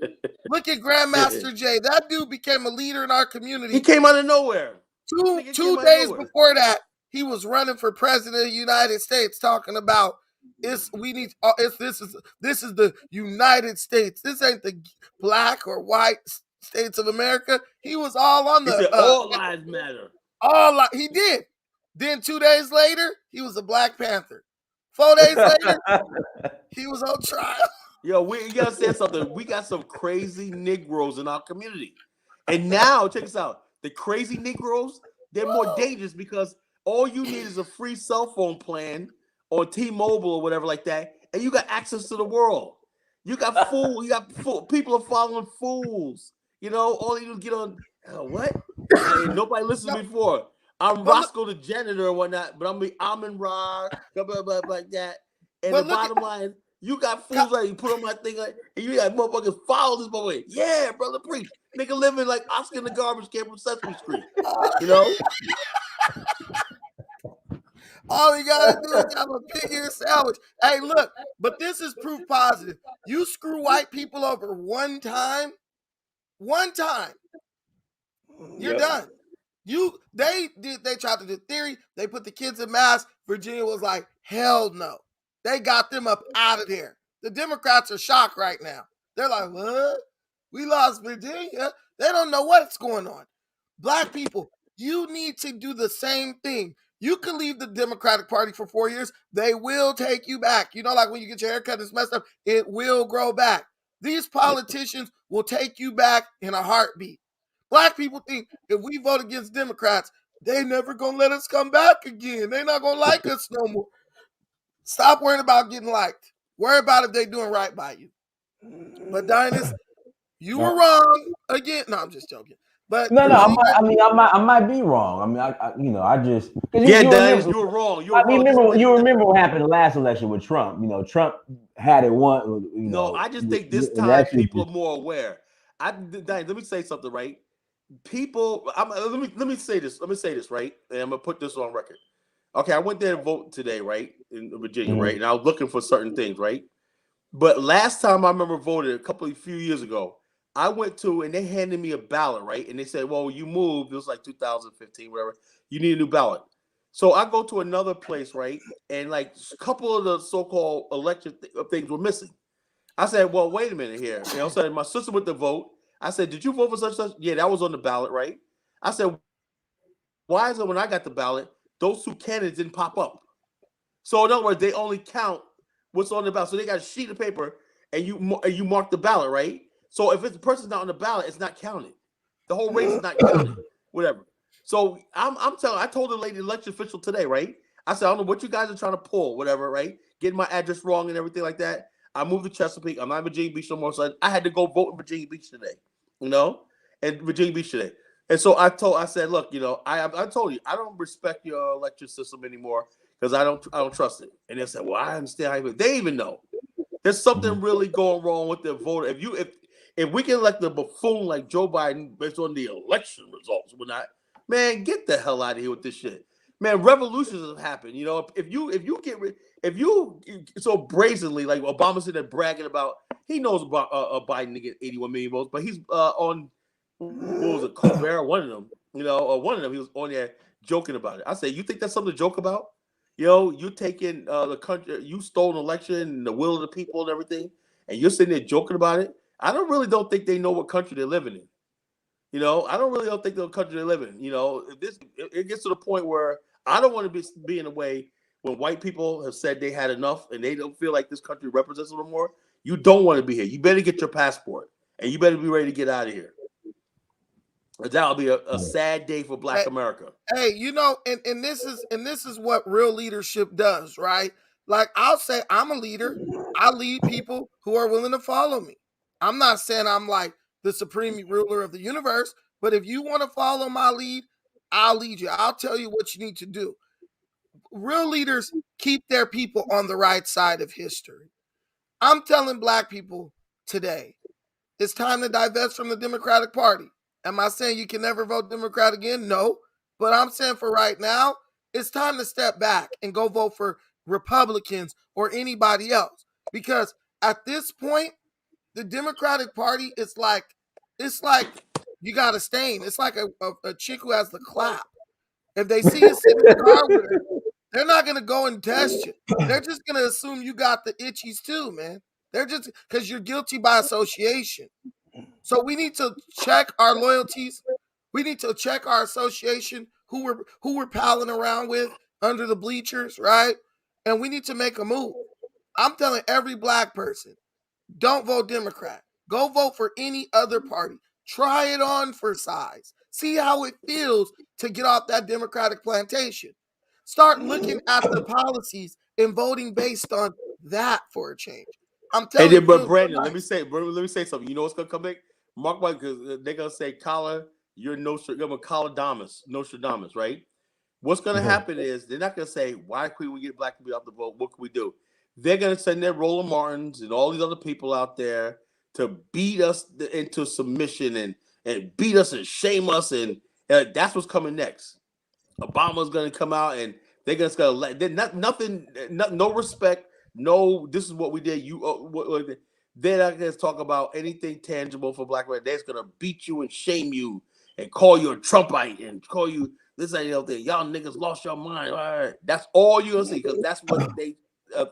Look at Grandmaster Jay. That dude became a leader in our community. He came out of nowhere. Two days before that, he was running for president of the United States, talking about this is the United States. This ain't the black or white states of America. He was all on the all lives matter. He did. Then 2 days later, he was a Black Panther. 4 days later, he was on trial. Yo, you gotta say something. We got some crazy Negroes in our community. And now, check this out. The crazy Negroes, they're more dangerous because all you need is a free cell phone plan on T-Mobile or whatever like that, and you got access to the world. You got people are following fools. You know, all you get on what? Nobody listened to me before. I'm Roscoe the janitor and whatnot, but I'm in Rod, like that. And the bottom line, you got fools like you put on my thing like, and you got motherfuckers follow this boy. Yeah, brother, preach. Nigga living like Oscar in the garbage can from Sesame Street. You know? All you gotta do is have a pig ear sandwich. Hey, look, but this is proof positive. You screw white people over one time, you're done. They tried to do theory. They put the kids in mass. Virginia was like, hell no. They got them up out of there. The Democrats are shocked right now. They're like, what? We lost Virginia. They don't know what's going on. Black people, you need to do the same thing. You can leave the Democratic Party for 4 years. They will take you back. You know, like when you get your haircut, it's messed up. It will grow back. These politicians will take you back in a heartbeat. Black people think if we vote against Democrats, they never gonna let us come back again. They're not gonna like us no more. Stop worrying about getting liked. Worry about if they're doing right by you. But Dynas, you were wrong again. No, I'm just joking. But No, Virginia, I might be wrong. I mean, I just because Yeah, you Dennis, remember, you were wrong. You were wrong. you remember what happened the last election with Trump. You know, Trump had it one. You No, know, I just think this time election people just- are more aware. Let me say something, right? People, let me say this. Let me say this, right? And I'm gonna put this on record. Okay, I went there to vote today, right, in Virginia, right, and I was looking for certain things, right. But last time I remember voting a few years ago, I went to and they handed me a ballot, right, and they said, "Well, you moved. It was like 2015, whatever. You need a new ballot." So I go to another place, right, and like a couple of the so-called election things were missing. I said, "Well, wait a minute here." You know, so my sister went to vote. I said, "Did you vote for such?" Yeah, that was on the ballot, right? I said, "Why is it when I got the ballot, those two candidates didn't pop up?" So in other words, they only count what's on the ballot. So they got a sheet of paper, and you mark the ballot, right? So if the person's not on the ballot, it's not counted. The whole race is not counted. Whatever. So I told the lady election official today, right? I said, I don't know what you guys are trying to pull, whatever, right? Getting my address wrong and everything like that. I moved to Chesapeake. I'm not in Virginia Beach no more. So I had to go vote in Virginia Beach today, and Virginia Beach today. And so I said, look, I told you, I don't respect your election system anymore because I don't trust it. And they said, well, I understand how you feel. They even know there's something really going wrong with their voter. If we can elect a buffoon like Joe Biden based on the election results, we're not, man, get the hell out of here with this shit. Man, revolutions have happened. If you so brazenly, like Obama said, that bragging about, he knows about Biden to get 81 million votes, but he's on, what was it, Colbert, one of them, or one of them, he was on there joking about it. I say, you think that's something to joke about? You're taking the country, you stole an election and the will of the people and everything, and you're sitting there joking about it. I don't think they know what country they're living in. I don't think the country they live in. It gets to the point where I don't want to be in a way when white people have said they had enough and they don't feel like this country represents them anymore. You don't want to be here. You better get your passport and you better be ready to get out of here. That'll be a sad day for Black America. Hey, and this is what real leadership does, right? Like I'll say, I'm a leader. I lead people who are willing to follow me. I'm not saying I'm like the supreme ruler of the universe, but if you want to follow my lead, I'll lead you. I'll tell you what you need to do. Real leaders keep their people on the right side of history. I'm telling Black people today, it's time to divest from the Democratic Party. Am I saying you can never vote Democrat again? No. But I'm saying for right now, it's time to step back and go vote for Republicans or anybody else. Because at this point, the Democratic Party is like, it's like you got a stain. It's like a chick who has the clap. If they see you sitting in the car with her, they're not going to go and test you. They're just going to assume you got the itchies too, man. They're just, because you're guilty by association. So we need to check our loyalties. We need to check our association, who we're palling around with under the bleachers, right? And we need to make a move. I'm telling every Black person, don't vote Democrat. Go vote for any other party. Try it on for size. See how it feels to get off that Democratic plantation. Start looking at the policies and voting based on that for a change. I'm telling you. But Brandon, let me say something. You know what's gonna come back? Mark, because they're gonna say, "Kala, you're Nostradamus, right?" What's gonna happen is they're not gonna say, "Why couldn't we get Black people off the vote? What can we do?" They're gonna send their Roland Martins and all these other people out there to beat us into submission and beat us and shame us, and that's what's coming next. Obama's gonna come out and they're just gonna let no respect. No, this is what we did. They're not gonna talk about anything tangible for Black men. They're just gonna beat you and shame you and call you a Trumpite and call you this and the other thing. Y'all niggas lost your mind. All right. That's all you're gonna see because that's what they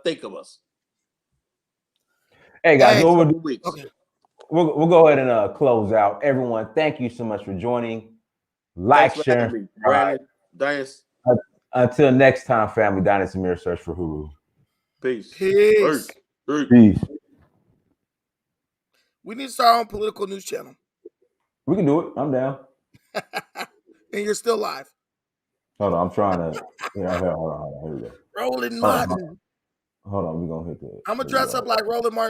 think of us. Hey guys, Hey, what Couple we'll do, weeks. okay. we'll go ahead and close out. Everyone, thank you so much for joining. Like, Thanks for share, having and me, subscribe. Brandon, Dias. Until next time, family. Dynasty Mirror Search for Hulu. Peace. Peace. Peace. We need to start our own political news channel. We can do it. I'm down. And you're still live. Hold on, I'm trying to. Yeah, hold on. Here we go. Roland Hold on. Martin. Hold on, we're gonna hit the. I'm gonna here we dress go. up like Roland Martin.